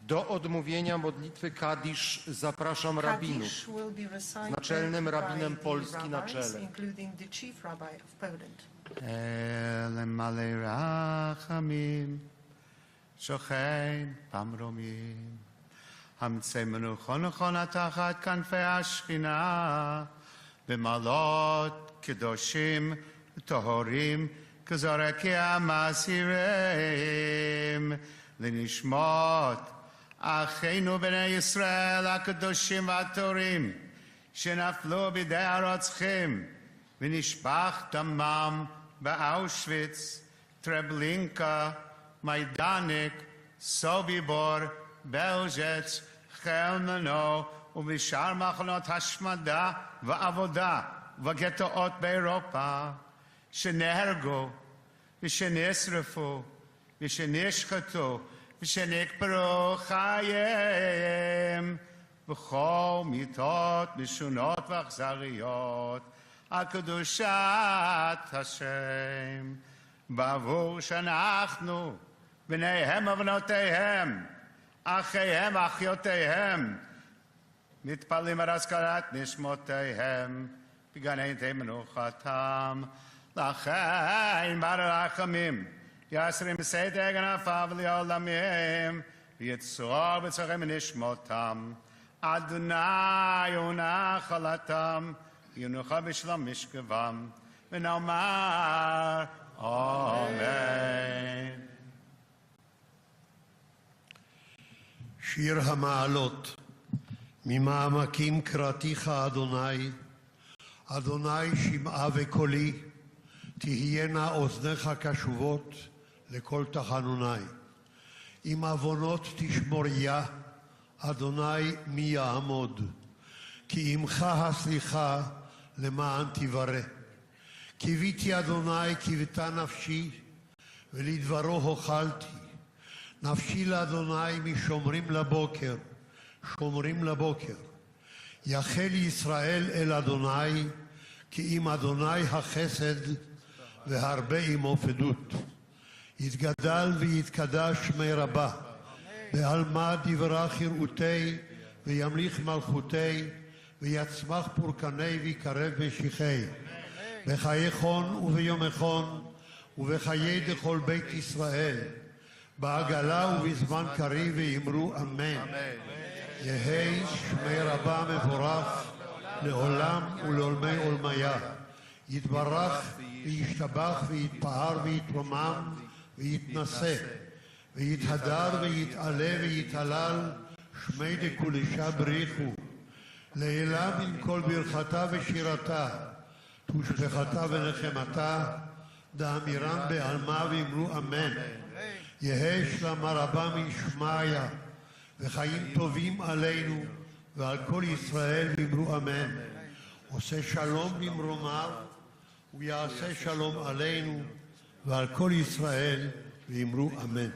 Do odmówienia modlitwy Kadisz zapraszam rabinów, Kaddish will be recited z naczelnym rabinem by the Polski na rabbis, czele. including the chief rabbi of Poland. למלא רחמים, שוכן במרומים. המצא מנוחו נכונה תחת כנפי השכינה, במעלות קדושים וטהורים, כזורקי המסירים, לנשמות אחינו בני ישראל הקדושים והטהורים, שנפלו בידי הרוצחים, ונשפך דמם באושוויץ, טרבלינקה, מיידניק, סוביבור, בלז'ץ, חלמנו ובשאר מחנות השמדה ועבודה וגטאות באירופה, שנהרגו ושנשרפו ושנשחטו ושנקברו חייהם בכל מיתות משונות ואכזריות על קדושת השם, בעבור שאנחנו בניהם ובנותיהם, אחיהם ואחיותיהם, מתפללים על הזכרת נשמותיהם בגן עדן מנוחתם. לכן ברחמים יסרים סדר גנפיו לעולמים, ויצור בצורכם נשמותם. אדוני הוא נחלתם, ינוחם בשלום משכבם, ונאמר אמן. שיר המעלות, ממעמקים קראתיך אדוני, אדוני שמעה וקולי, תהיינה אוזניך קשובות לכל תחנוני. אם עוונות תשמוריה, אדוני מי יעמוד? כי עמך הסליחה למען תברא. קיוויתי אדוני קיוותה נפשי, ולדברו הוחלתי. נפשי לאדוני משומרים לבוקר, שומרים לבוקר. יחל ישראל אל אדוני, כי עם אדוני החסד והרבה עמו פדות. יתגדל ויתקדש שמי רבה, בעלמא דברך יראותי, וימליך מלכותי, ויצמח פורקני ויקרב בשיחי. בחיי חון וביומכון, ובחיי דכל בית ישראל, בעגלה ובזמן קריב ואמרו אמן. יהי שמי רבה מבורך לעולם ולעולמי עולמיה. יתברך וישתבח ויתפאר ויתרומם ויתנשא, ויתהדר ויתעלה ויתהלל, שמי דקודשה בריחו. לעילה מן כל ברכתה ושירתה, תושבחתה ונחמתה, דאמירם בעלמא ואמרו אמן. יהי שלמה רבה משמעיה, וחיים טובים עלינו ועל כל ישראל ואמרו אמן. עושה שלום במרומיו, ויעשה שלום עלינו ועל כל ישראל ואמרו אמן.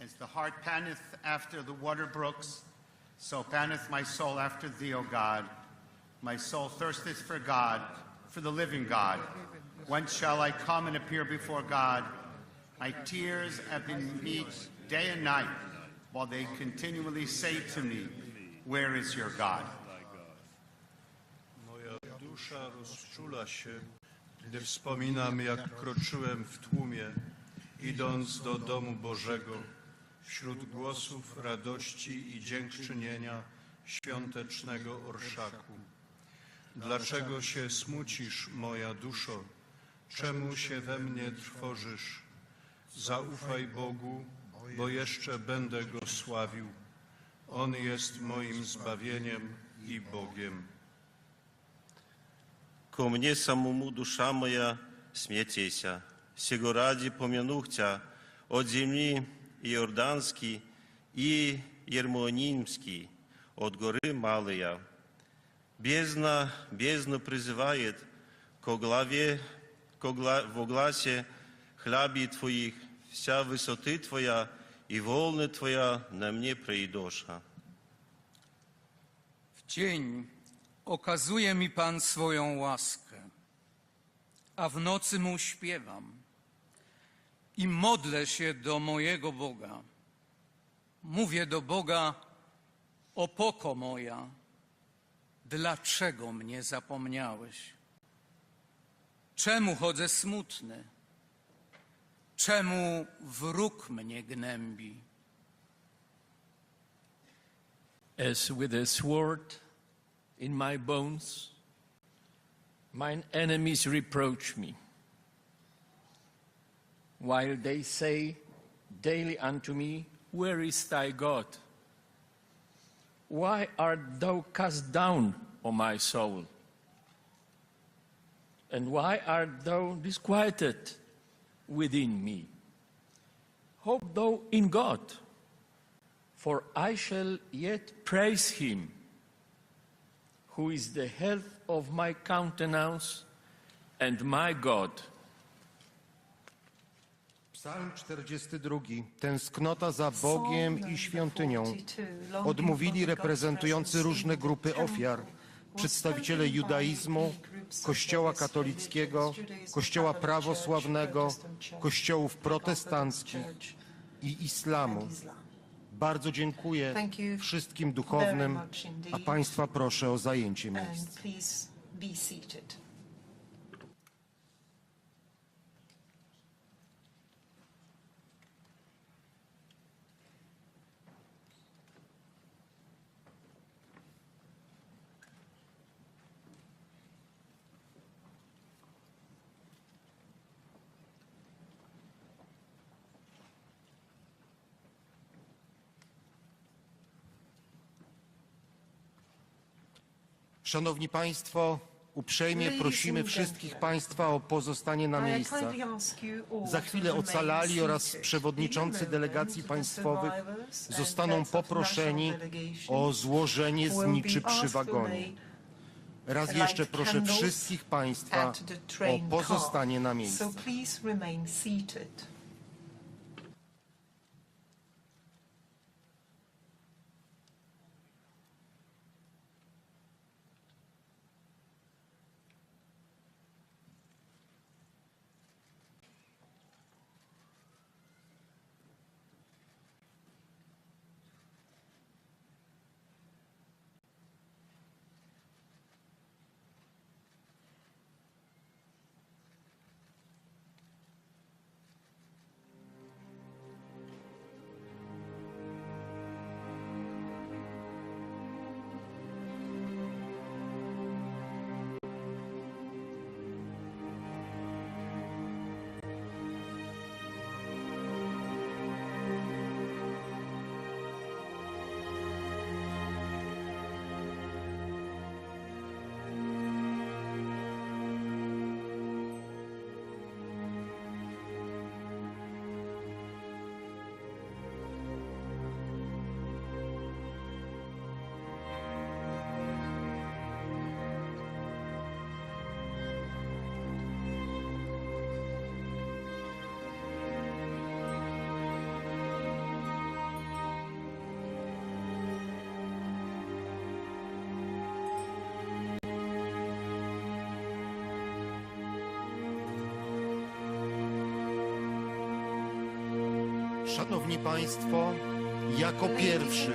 As the heart panteth after the water brooks, so panteth my soul after thee, O God. My soul thirsteth for God, for the living God. Whence shall I come and appear before God? My tears have been meet day and night, while they continually say to me, where is your God? Moja dusza rozczula się, gdy wspominam, jak kroczyłem w tłumie, idąc do domu Bożego, wśród głosów radości i dziękczynienia świątecznego orszaku. Dlaczego się smucisz, moja duszo? Czemu się we mnie trwożysz? Zaufaj Bogu, bo jeszcze będę Go sławił. On jest moim zbawieniem i Bogiem. Ко мне самому душа моя смятеся, сего ради помянух Тя от земли Иорданский и Ермонимский, от горы Малая. Бездна призывает ко главе, во гласе хляби Твоих, вся высоты Твоя и волны Твоя на mnie прейдоша. W dzień okazuje mi Pan swoją łaskę, a w nocy Mu śpiewam. i modlę się do mojego Boga. Mówię do Boga: opoko moja, dlaczego mnie zapomniałeś? Czemu chodzę smutny? Czemu wróg mnie gnębi? As with a sword in my bones, mine enemies reproach me, while they say daily unto me, where is thy God? Why art thou cast down, O my soul? And why art thou disquieted within me? Hope thou in God, for I shall yet praise him, who is the health of my countenance and my God. Psalm 42. Tęsknota za Bogiem i świątynią. Odmówili reprezentujący różne grupy ofiar, przedstawiciele judaizmu, Kościoła katolickiego, Kościoła prawosławnego, kościołów protestanckich i islamu. Bardzo dziękuję wszystkim duchownym, a Państwa proszę o zajęcie miejsc. Szanowni Państwo, uprzejmie prosimy wszystkich Państwa o pozostanie na miejscach. Za chwilę ocalali oraz przewodniczący delegacji państwowych zostaną poproszeni o złożenie zniczy przy wagonie. Raz jeszcze proszę wszystkich Państwa o pozostanie na miejscach. Szanowni Państwo, jako pierwszy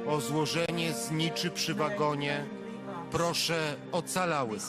o złożenie zniczy przy wagonie proszę ocalałych.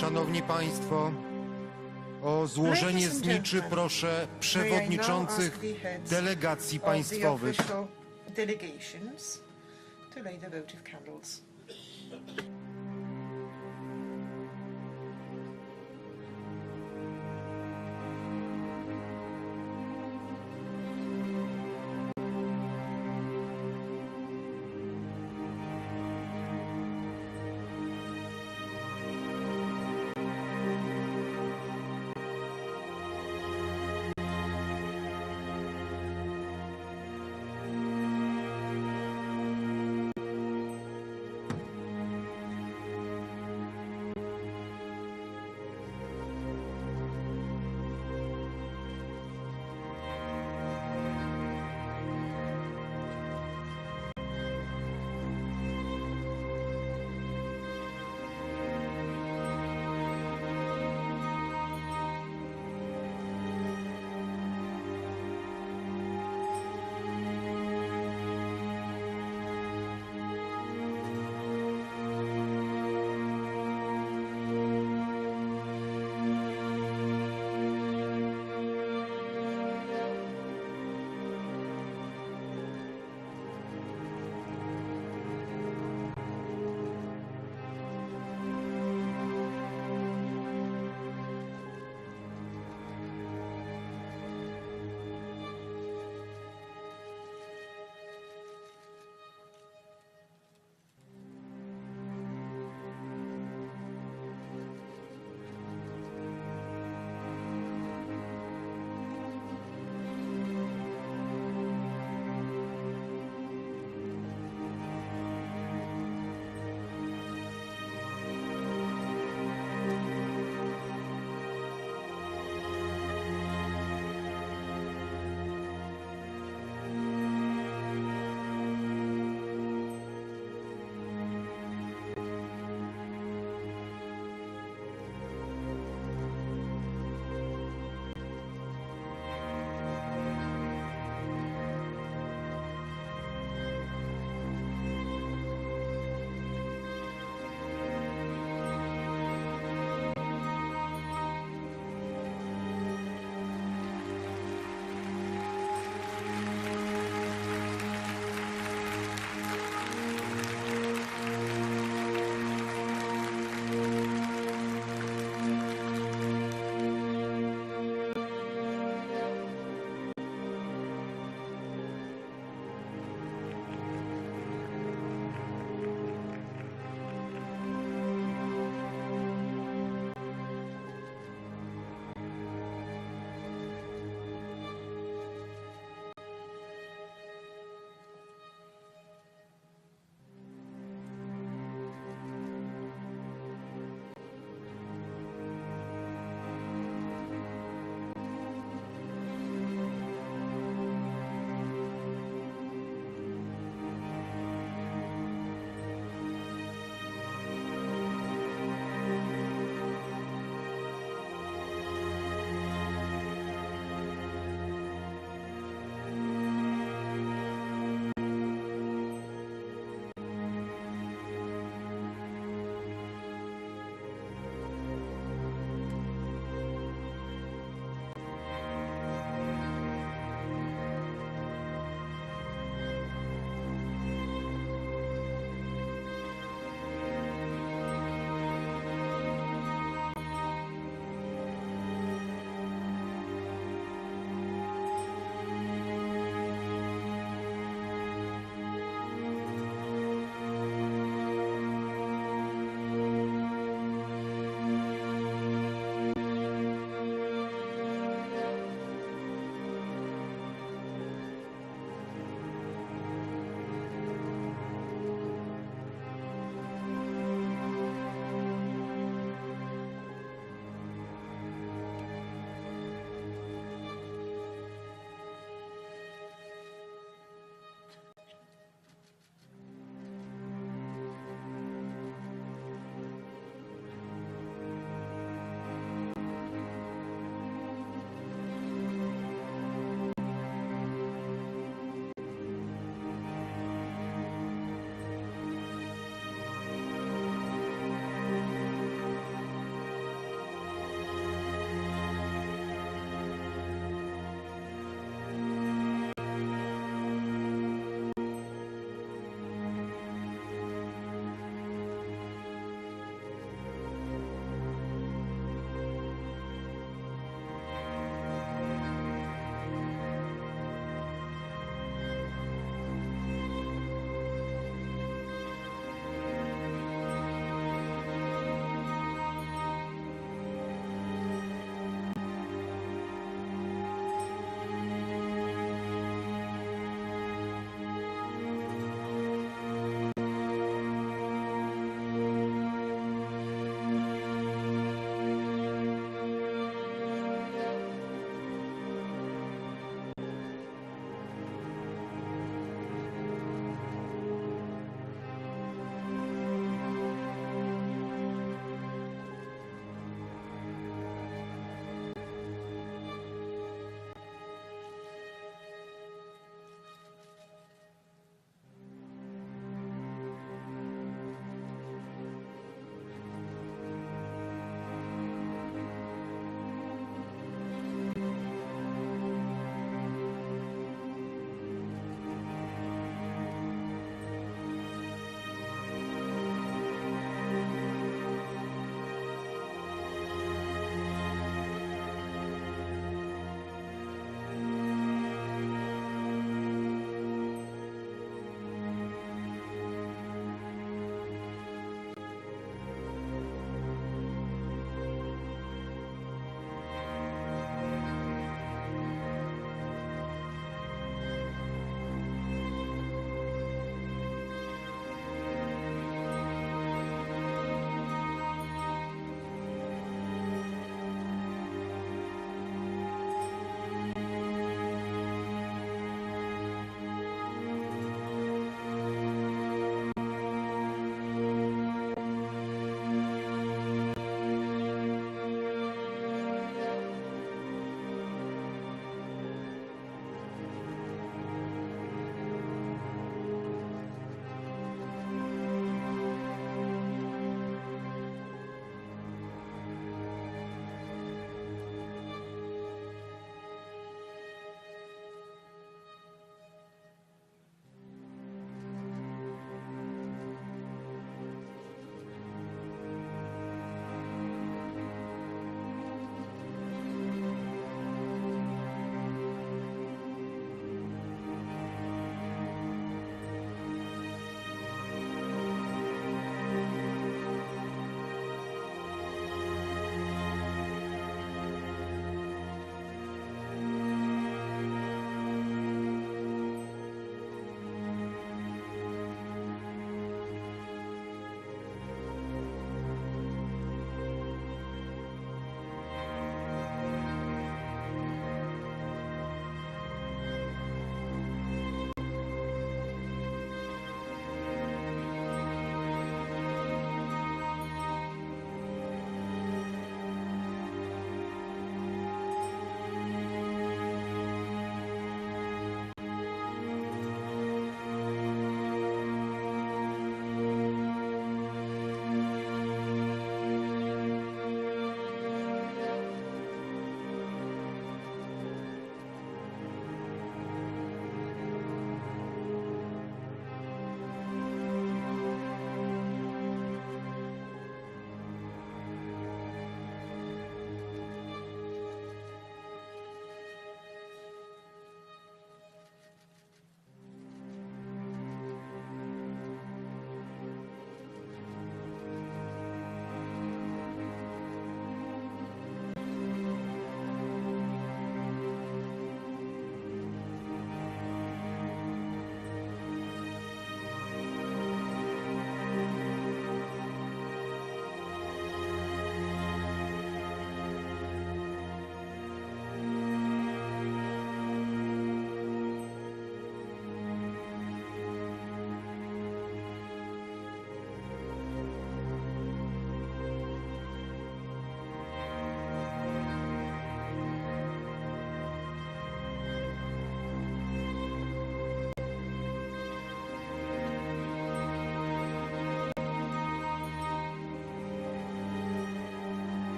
Szanowni Państwo, o złożenie Ladies and zniczy gentlemen, proszę may I now przewodniczących ask the heads delegacji of the państwowych. official delegations to lay the votive candles.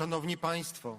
Szanowni Państwo,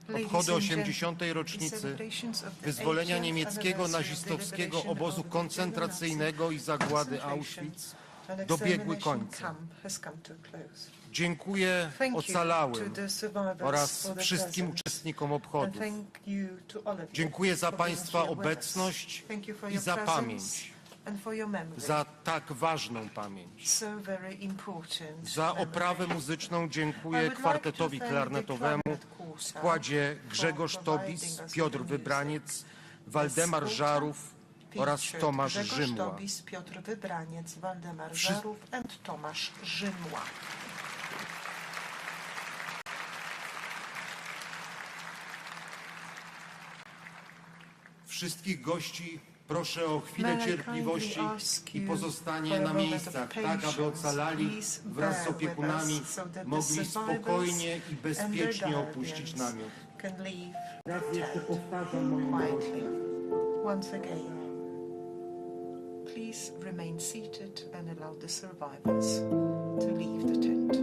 Ladies obchody and 80. gentlemen, rocznicy the celebrations of the wyzwolenia 80th niemieckiego anniversary of the nazistowskiego liberation obozu of the koncentracyjnego i zagłady concentration Auschwitz and dobiegły extermination końca. camp has come to close. Dziękuję Thank you ocalałym to the survivors oraz for the wszystkim presence. uczestnikom And obchodów. thank you to all of you Dziękuję za for being Państwa here with us. obecność Thank you for i your za presence pamięć, and for your memory. za tak ważną pamięć. So very important Za memory. oprawę muzyczną I dziękuję would like kwartetowi to thank klarnetowemu the w Klarnet składzie Quartet Grzegorz for Tobis, providing us Piotr with the Wybraniec, music. Waldemar This Żarów oraz featured Tomasz Grzegorz Rzymła. Tobis, Piotr Wybraniec, Waldemar Wszy- Żarów and Tomasz Rzymła. Wszystkich gości proszę o chwilę May I cierpliwości kindly ask i you pozostanie for a na moment miejscach, of tak aby patience. ocalali Please wraz z bear with opiekunami us so that the mogli survivors spokojnie i and bezpiecznie their opuścić guardians namiot. can leave Raz the jeszcze tent powtarzam moją quietly. prośbę. Once again, please remain seated and allow the survivors to leave the tent.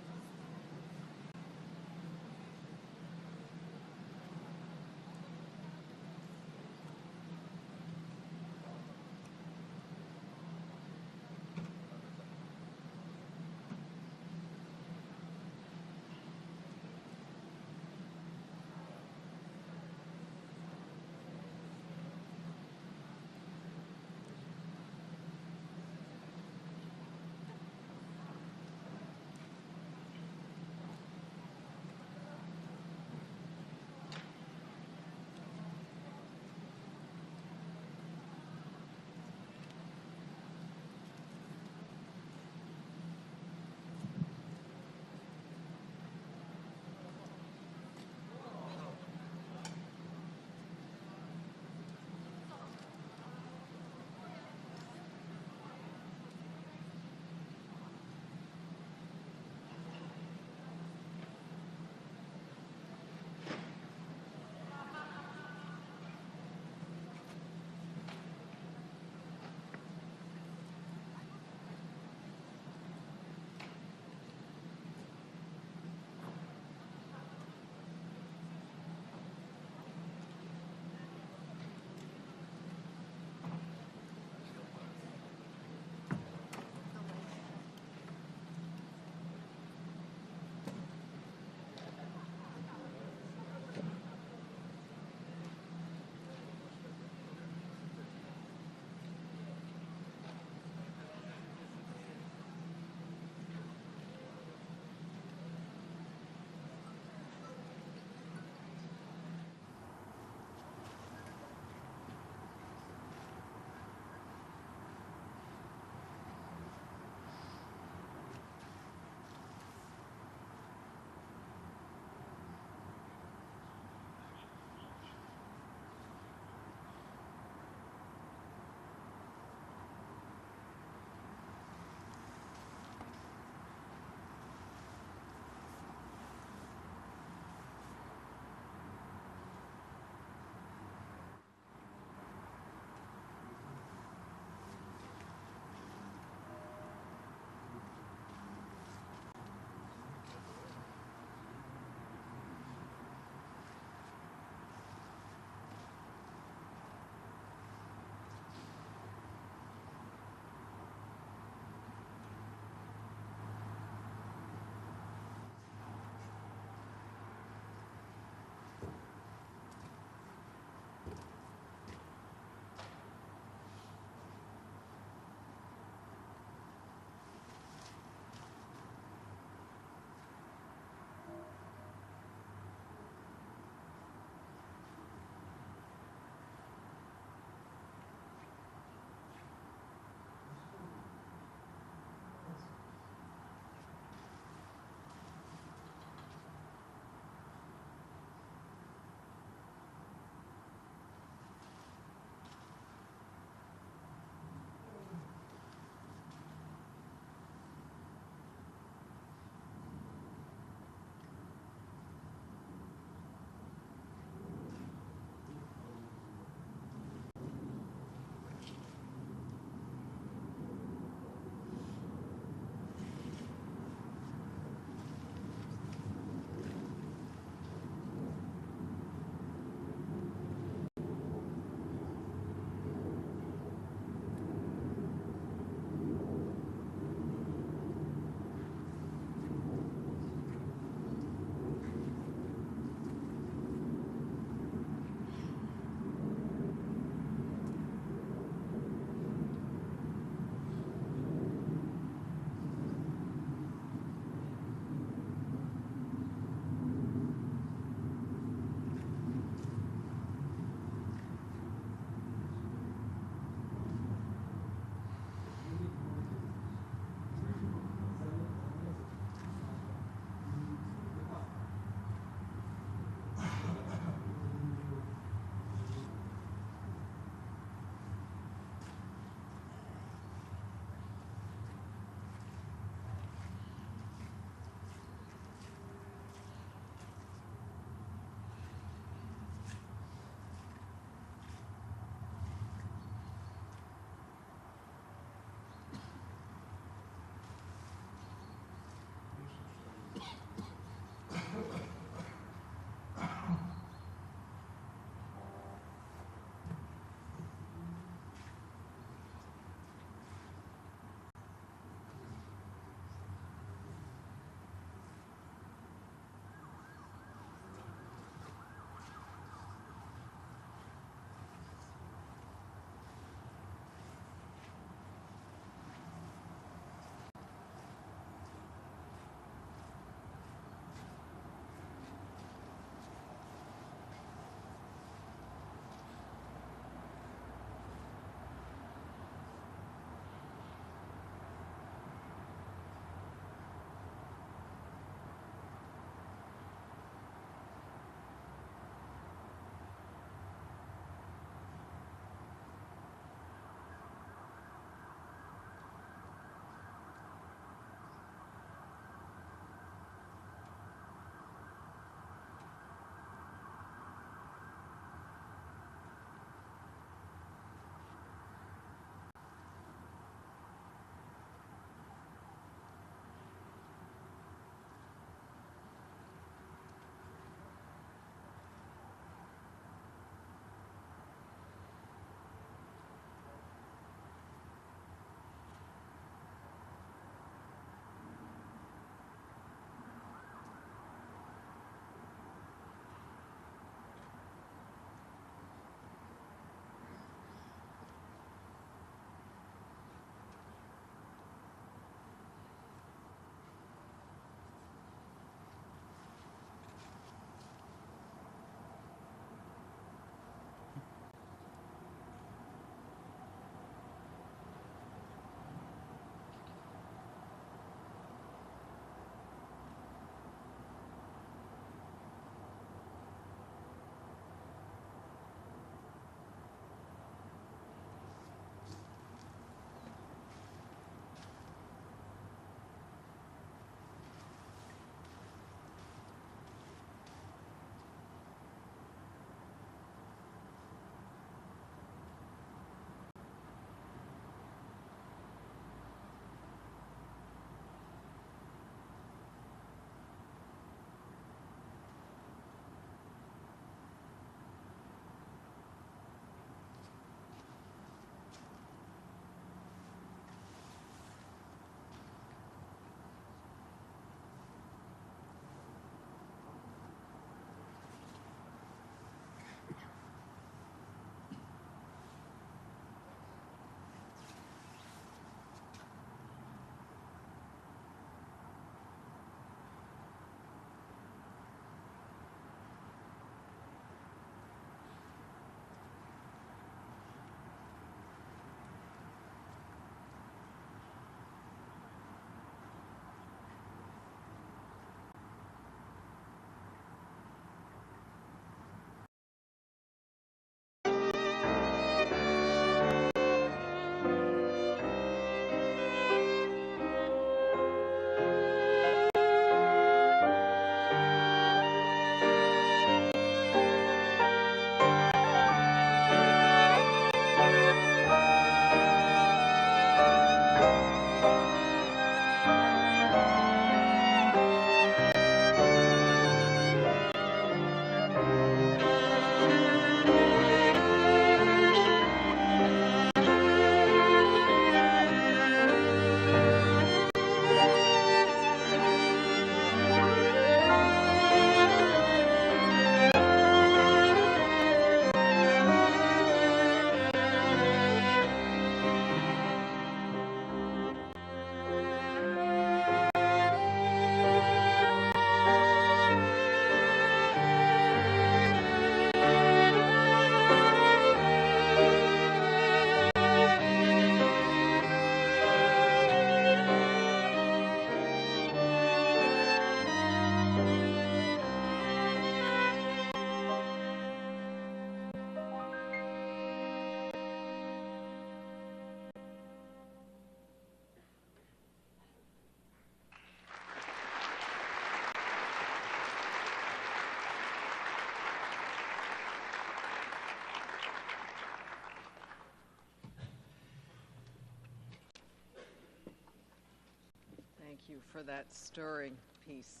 you for that stirring piece.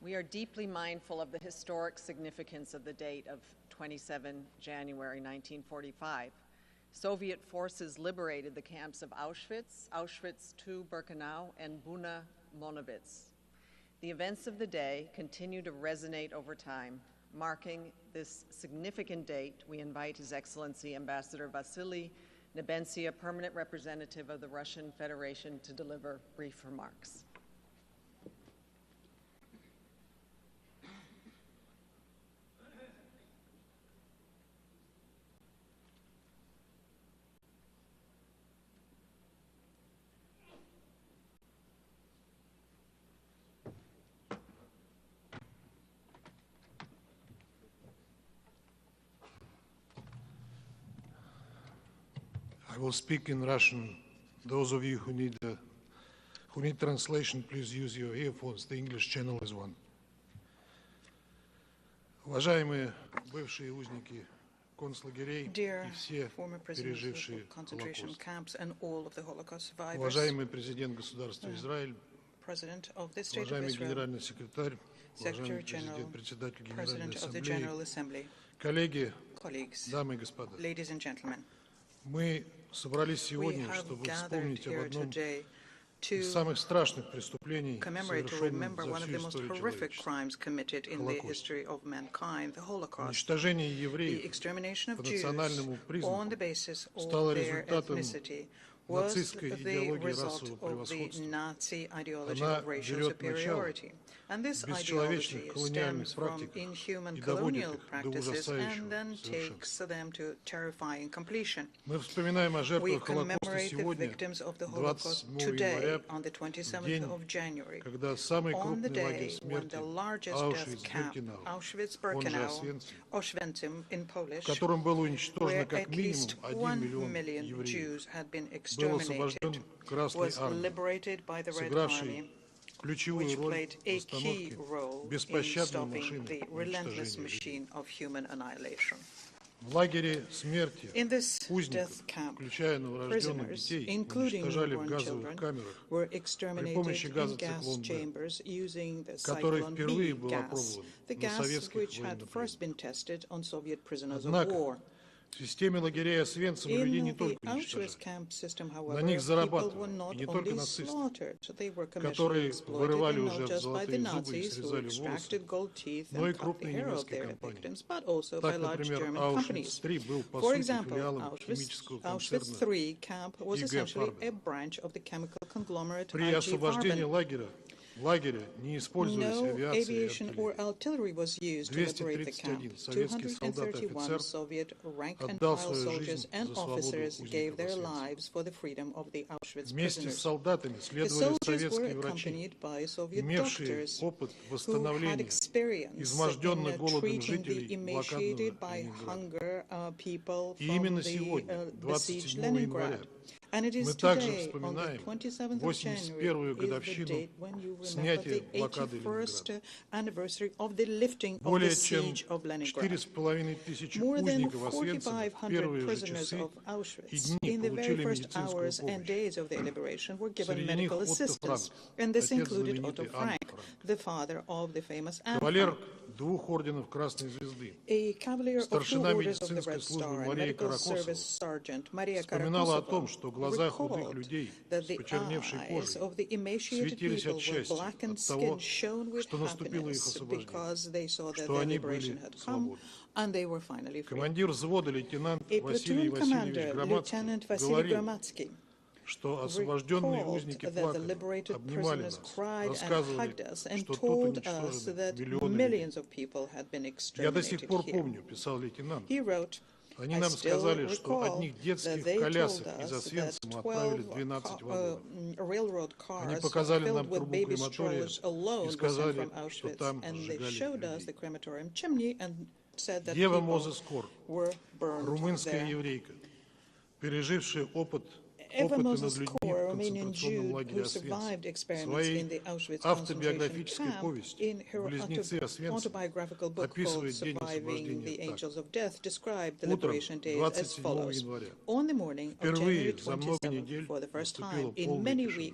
We are deeply mindful of the historic significance of the date of 27 January 1945. Soviet forces liberated the camps of Auschwitz, Auschwitz-Birkenau, and Buna-Monowitz. The events of the day continue to resonate over time. Marking this significant date, we invite His Excellency Ambassador Vasily Nebenzia, permanent representative of the Russian Federation, to deliver brief remarks. I will speak in Russian. Those of you who need translation, please use your earphones. The English channel is one. Уважаемые бывшие узники концлагерей и все пережившие Холокост. Уважаемый президент государства Израиль, уважаемый генеральный секретарь, уважаемый председатель Генеральной Ассамблеи, коллеги, дамы и господа. Мы собрались сегодня, чтобы вспомнить об одном из самых страшных преступлений, совершенных за всю историю человечества. Уничтожение евреев по национальному признаку стало результатом нацистской идеологии расового превосходства. Она берет начало в бесчеловечных колониальных практиках и доводит их до ужасающего совершенства. Мы вспоминаем о жертвах Холокоста сегодня, 27 января, в день, когда самый крупный лагерь смерти Auschwitz-Birkenau, он же Освенцим, в котором было уничтожено как минимум 1 миллион евреев, был освобожден Красной Армией, сыгравшей ключевую роль в установке беспощадной машины уничтожения. В лагере смерти узников, включая новорожденных детей, уничтожали в газовых камерах при помощи газа циклон Б, который впервые был опробован на советских военнопленных. Однако в системе лагерей Освенцима людей не только уничтожали, на них зарабатывали, и не только нацисты, которые вырывали у жертв золотые зубы и срезали волосы, но и крупные немецкие компании. Так, например, Auschwitz-3 был по сути филиалом химического концерна IG. При освобождении лагеря не использовались авиация и артиллерия. 231 советский солдат и офицер отдал свою жизнь за свободу узников Освенцима. Вместе с солдатами следовали советские врачи, имевшие опыт восстановления изможденных голодом жителей блокадного Ленинграда. И именно сегодня, 27 января, мы также вспоминаем 81-ю годовщину снятия блокады Ленинграда. Более чем 4,5 тысячи узников Освенцима в первые же часы и дни получили медицинскую помощь. Среди них Отто Франк, отец знаменитой Анны Франк, кавалер 2 орденов Красной Звезды, старшина медицинской службы Мария Каракосова, вспоминала о том, что глаза худых людей с почерневшей кожей светились от счастья, от того, что наступило их освобождение, что они были свободны. Командир взвода лейтенант Василий Васильевич Громадский говорил, что освобожденные узники плакали, обнимали нас, рассказывали, что тут уничтожены миллионы людей. Я до сих пор помню, писал лейтенант, они нам сказали, что одних детских колясок из Освенцима отправили 12 вагонов. Они показали нам трубу крематория и сказали, что там сжигали людей. Ева Мозес Кор, румынская еврейка, пережившая опыты над людьми в концентрационном лагере Освенцим. В своей автобиографической повести «Близнецы Освенцима» описывает день освобождения так. Утром 27 января, впервые за много недель, наступила полная тишина.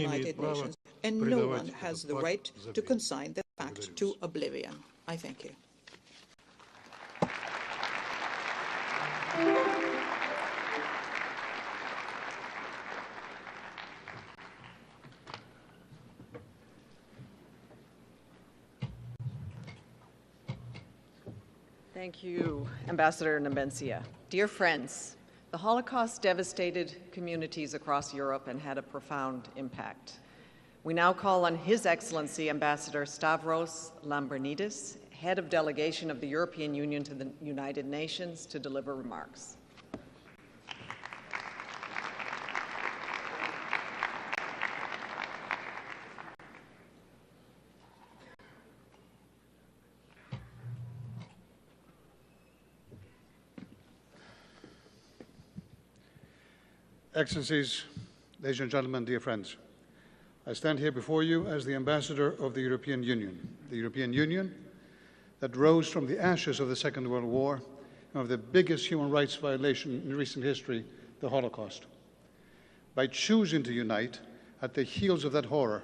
United Nations, and no one has the right to consign the fact to oblivion. I thank you. Thank you, Ambassador Nemencia. Dear friends, the Holocaust devastated communities across Europe and had a profound impact. We now call on His Excellency Ambassador Stavros Lambrinidis, Head of Delegation of the European Union to the United Nations, to deliver remarks. Excellencies, ladies and gentlemen, dear friends, I stand here before you as the ambassador of the European Union that rose from the ashes of the Second World War and of the biggest human rights violation in recent history, the Holocaust. By choosing to unite at the heels of that horror,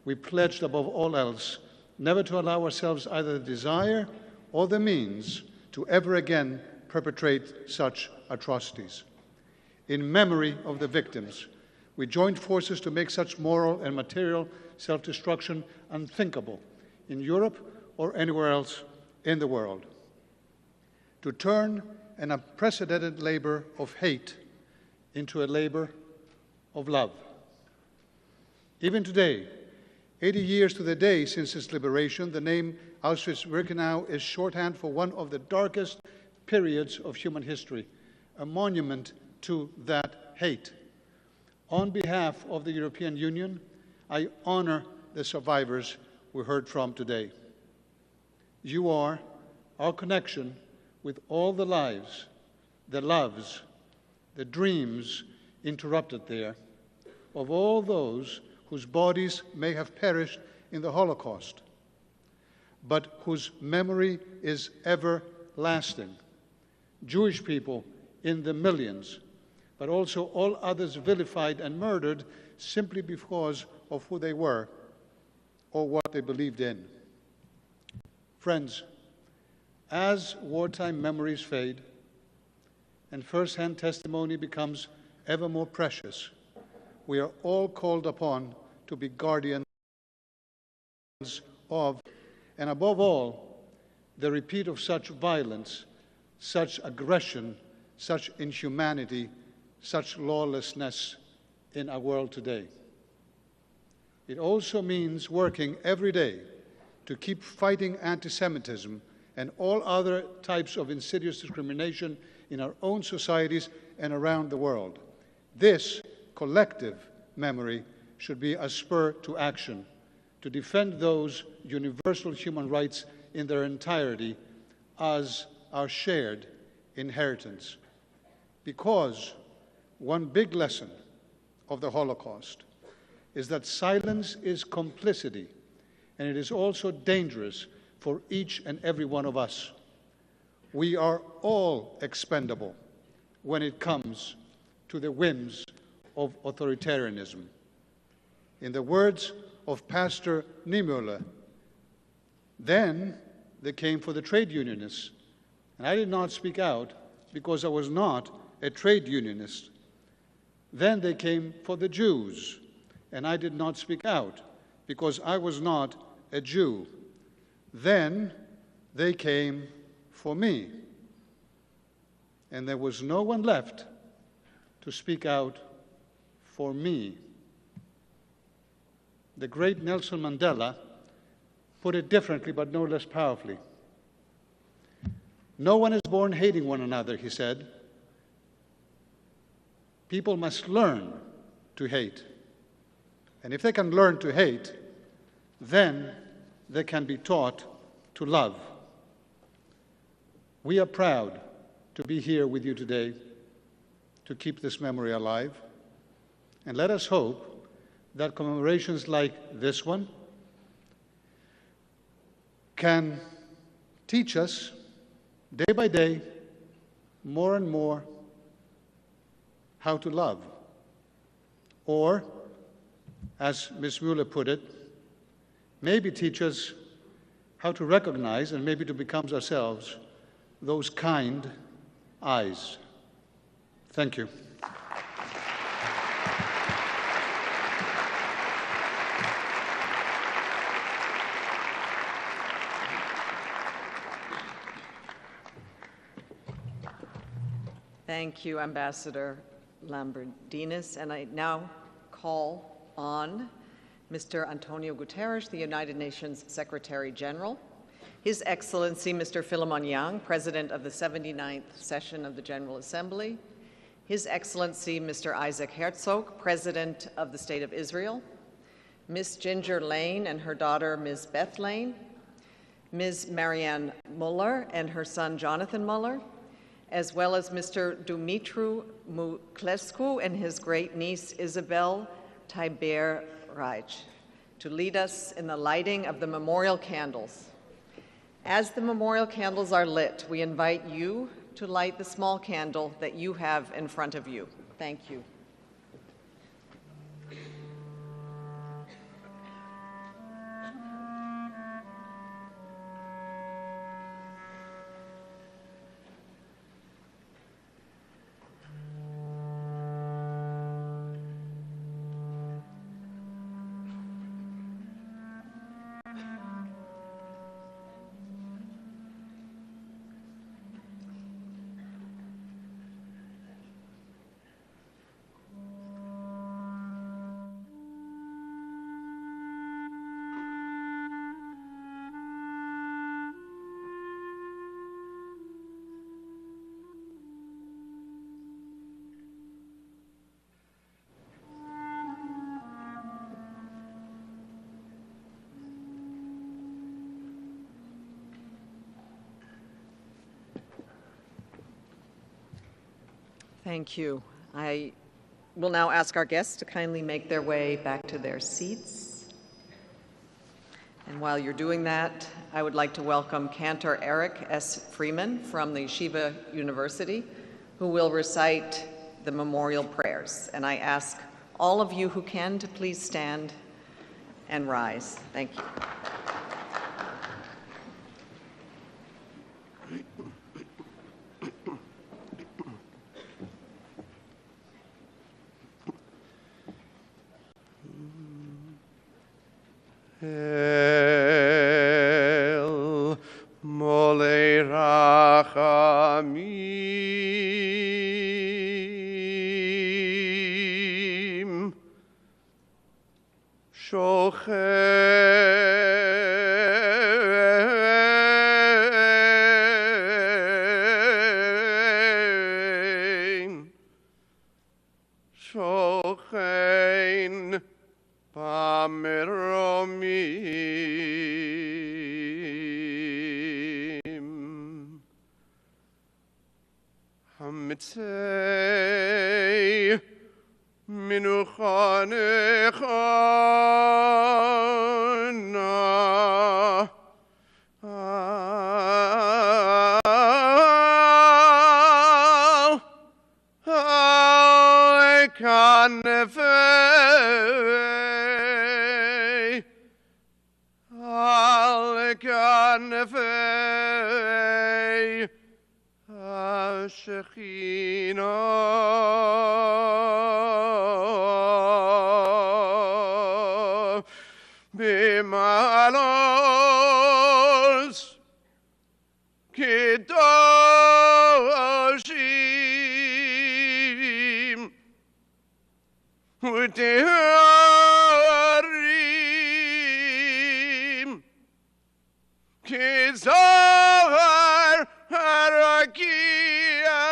we pledged above all else never to allow ourselves either the desire or the means to ever again perpetrate such atrocities. In memory of the victims, we joined forces to make such moral and material self-destruction unthinkable in Europe or anywhere else in the world. To turn an unprecedented labor of hate into a labor of love. Even today, 80 years to the day since its liberation, the name Auschwitz-Birkenau is shorthand for one of the darkest periods of human history, a monument to that hate. On behalf of the European Union, I honor the survivors we heard from today. You are our connection with all the lives, the loves, the dreams interrupted there, of all those whose bodies may have perished in the Holocaust, but whose memory is everlasting. Jewish people in the millions, but also all others vilified and murdered simply because of who they were or what they believed in. Friends, as wartime memories fade and first-hand testimony becomes ever more precious, we are all called upon to be guardians of, and above all, the repeat of such violence, such aggression, such inhumanity, such lawlessness in our world today. It also means working every day to keep fighting anti-Semitism and all other types of insidious discrimination in our own societies and around the world. This collective memory should be a spur to action to defend those universal human rights in their entirety as our shared inheritance. Because one big lesson of the Holocaust is that silence is complicity, and it is also dangerous for each and every one of us. We are all expendable when it comes to the whims of authoritarianism. In the words of Pastor Niemöller, then they came for the trade unionists, and I did not speak out because I was not a trade unionist. Then they came for the Jews, and I did not speak out because I was not a Jew. Then they came for me, and there was no one left to speak out for me. The great Nelson Mandela put it differently, but no less powerfully. No one is born hating one another, he said. People must learn to hate. And if they can learn to hate, then they can be taught to love. We are proud to be here with you today to keep this memory alive. And let us hope that commemorations like this one can teach us day by day more and more how to love. Or, as Ms. Mueller put it, maybe teach us how to recognize and maybe to become ourselves those kind eyes. Thank you. Thank you, Ambassador Lambrinidis. And I now call on Mr. Antonio Guterres, the United Nations Secretary General, His Excellency Mr. Philemon Yang, President of the 79th Session of the General Assembly, His Excellency Mr. Isaac Herzog, President of the State of Israel, Ms. Ginger Lane and her daughter Ms. Beth Lane, Ms. Marianne Muller and her son Jonathan Muller, as well as Mr. Dumitru Muclescu and his great-niece Isabel Tiber Raj to lead us in the lighting of the memorial candles. As the memorial candles are lit, we invite you to light the small candle that you have in front of you. Thank you. Thank you. I will now ask our guests to kindly make their way back to their seats. And while you're doing that, I would like to welcome Cantor Eric S. Freeman from the Yeshiva University, who will recite the memorial prayers. And I ask all of you who can to please stand and rise. Thank you. El Molei Rachamim Shochein Pameromim Hamitzei Minuchanechana Al-Kanefei Al-Kanefei Shekhinah Bimalos Kedoshim Uteharim Kezohar Harakia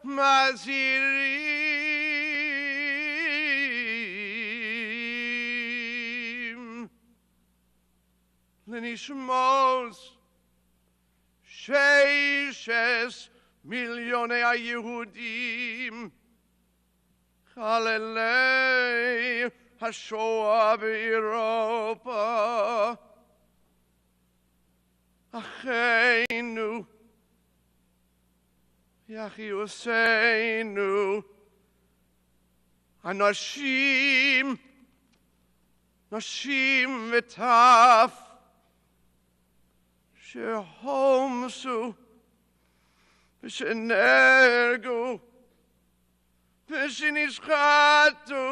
Mazirim Lenishmos Sheishes Millionei Yehudim Chalelei HaShoah b'Europa Acheinu Yachiuseinu Anashim Nashim v'taf Shehomsu V'shenergu V'shenishchatu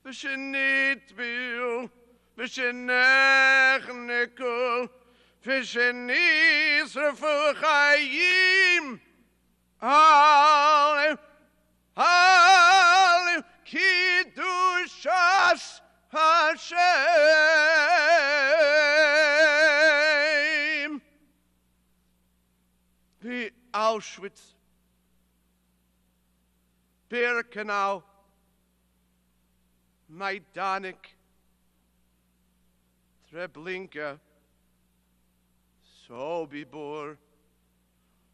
V'shenitbiu V'shenechneku V'shenisrafu chayim Hallelu Kiddushas Hashem The Auschwitz-Birkenau Majdanek Treblinka Sobibor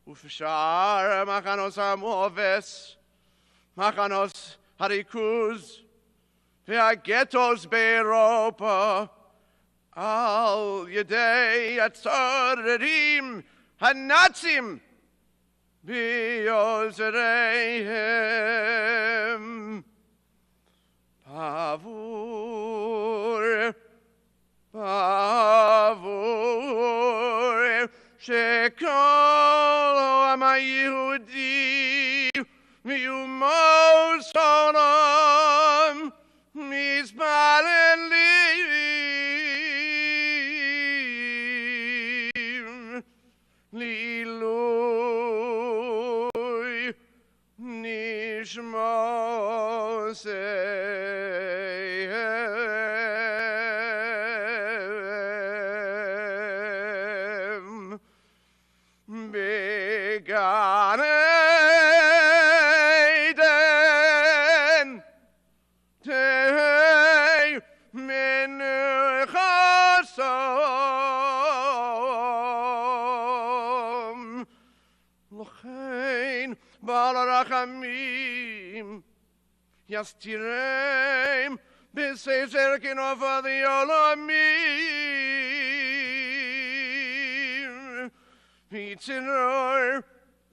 Ufshar Machanos Amoves Machanos Harikuz והגטוס באירופה, על ידי הצוררים הנאצים בעוזריהם. בעבור שכל העם היהודי מיומוס העולם מתפללים לעילוי נשמותיהם בגן עדן תהי מנחסם. לכן בעל הרחמים יסתירם בספר כנפי עולמים,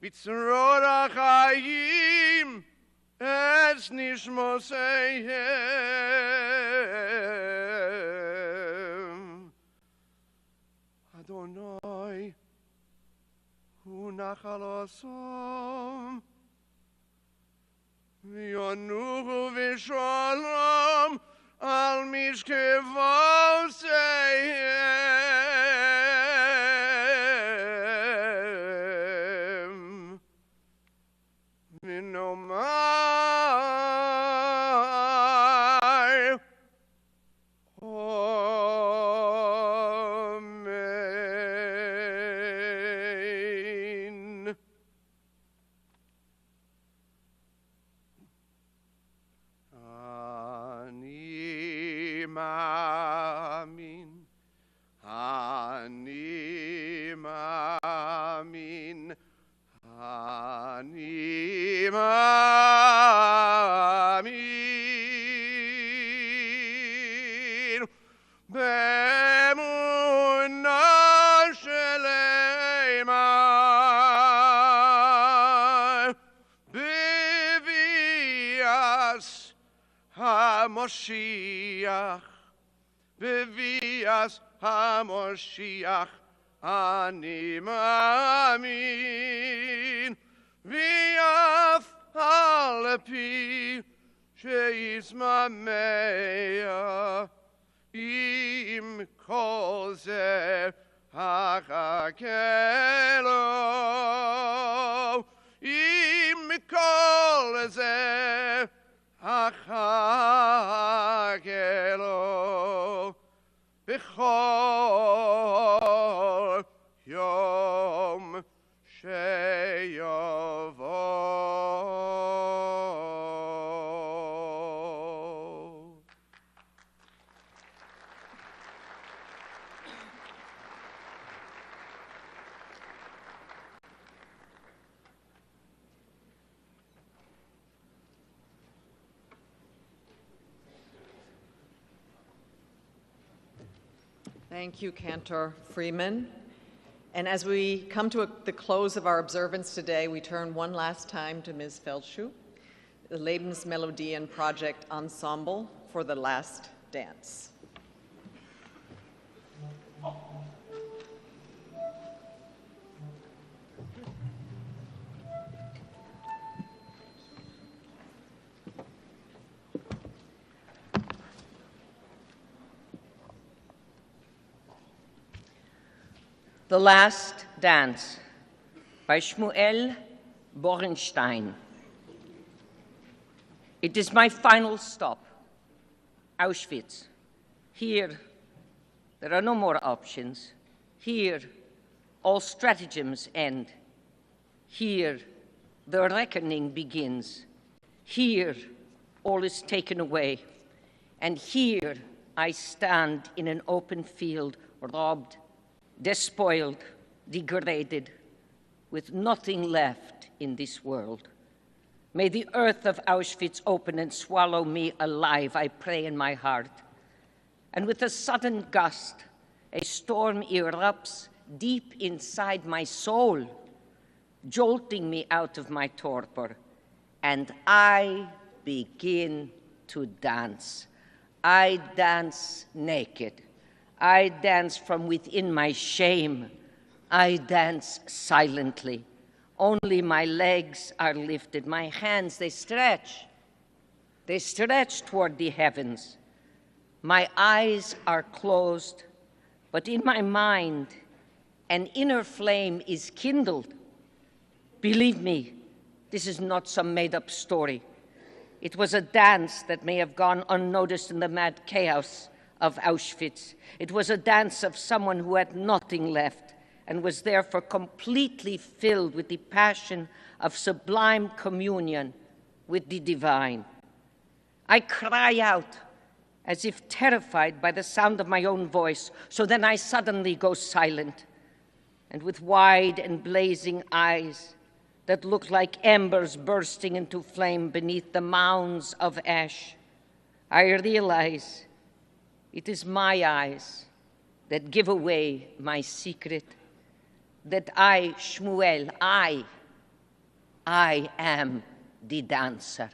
בצרור החיים את נשמותיהם. אדוני הוא נחלתם, וינוחו בשלום על משכבותיהם. ונאמר אמן. אני מאמין, אני מאמין, אני מאמין באמונה שלמה בביאת המשיח, בביאת המשיח אני מאמין, ואף על פי שיזממיה עם כל זה אחכה לו, עם כל זה אחכה לו בכל יום שיבוא. Thank you, Cantor Freeman. And as we come to the close of our observance today, we turn one last time to Ms. Feldschuh, the Lebensmelodien Project Ensemble for the last dance. The Last Dance by Shmuel Borenstein. It is my final stop, Auschwitz. Here, there are no more options. Here, all stratagems end. Here, the reckoning begins. Here, all is taken away. And here, I stand in an open field, robbed, despoiled, degraded, with nothing left in this world. May the earth of Auschwitz open and swallow me alive, I pray in my heart. And with a sudden gust, a storm erupts deep inside my soul, jolting me out of my torpor, and I begin to dance. I dance naked. I dance from within my shame. I dance silently. Only my legs are lifted. My hands, they stretch. They stretch toward the heavens. My eyes are closed, but in my mind, an inner flame is kindled. Believe me, this is not some made-up story. It was a dance that may have gone unnoticed in the mad chaos of Auschwitz. It was a dance of someone who had nothing left and was therefore completely filled with the passion of sublime communion with the divine. I cry out as if terrified by the sound of my own voice, so then I suddenly go silent, and with wide and blazing eyes that look like embers bursting into flame beneath the mounds of ash, I realize it is my eyes that give away my secret, that I, Shmuel, I am the dancer.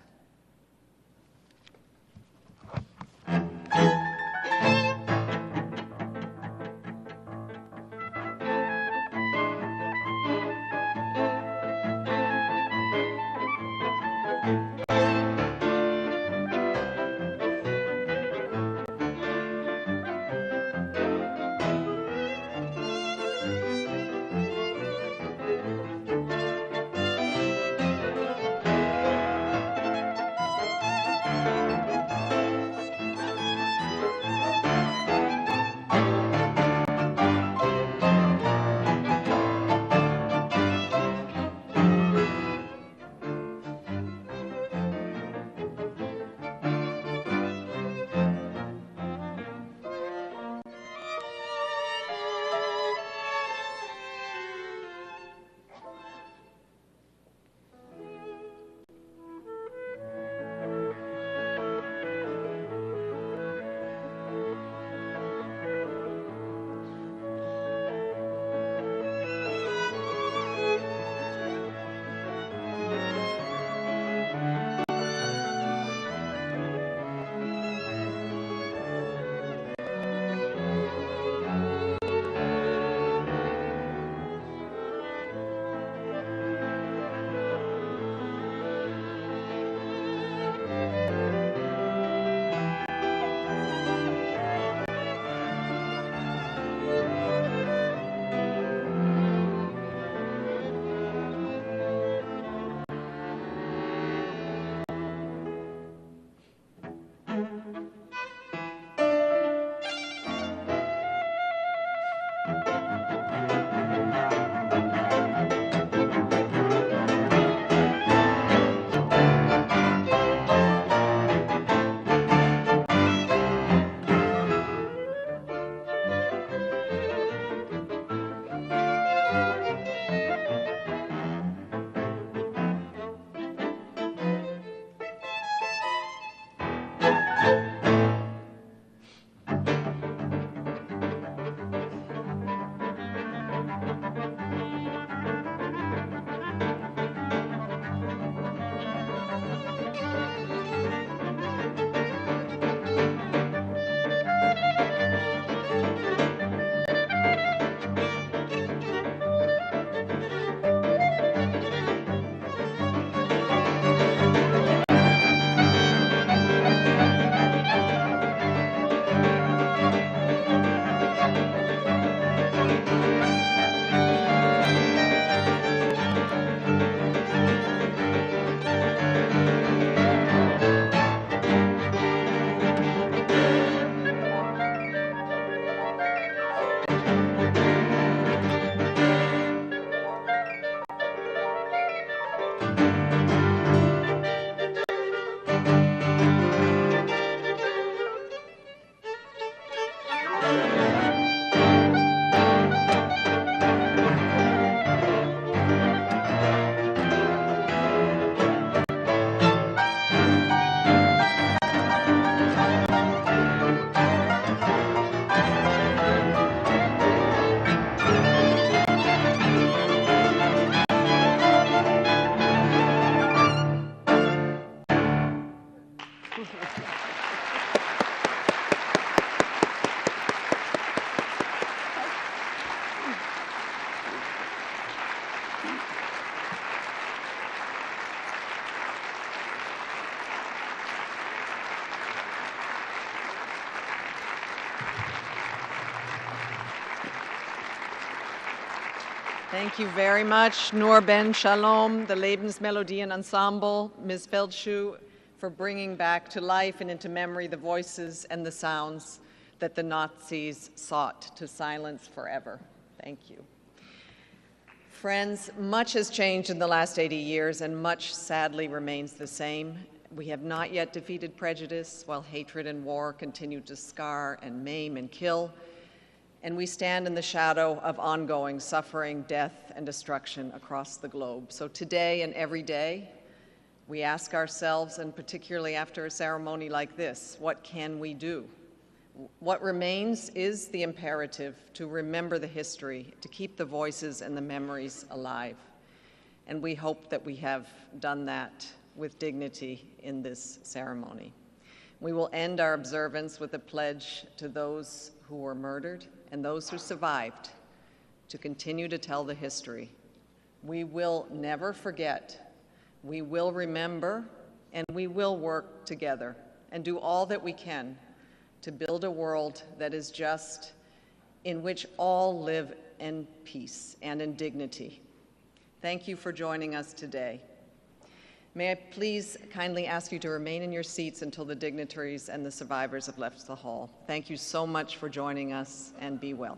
Thank you very much, Nur Ben Shalom, the Lebensmelodien Ensemble, Ms. Feldschuh, for bringing back to life and into memory the voices and the sounds that the Nazis sought to silence forever. Thank you. Friends, much has changed in the last 80 years, and much sadly remains the same. We have not yet defeated prejudice, while hatred and war continue to scar and maim and kill. And we stand in the shadow of ongoing suffering, death, and destruction across the globe. So today and every day, we ask ourselves, and particularly after a ceremony like this, what can we do? What remains is the imperative to remember the history, to keep the voices and the memories alive. And we hope that we have done that with dignity in this ceremony. We will end our observance with a pledge to those who were murdered and those who survived to continue to tell the history. We will never forget, we will remember, and we will work together and do all that we can to build a world that is just, in which all live in peace and in dignity. Thank you for joining us today. May I please kindly ask you to remain in your seats until the dignitaries and the survivors have left the hall. Thank you so much for joining us, and be well.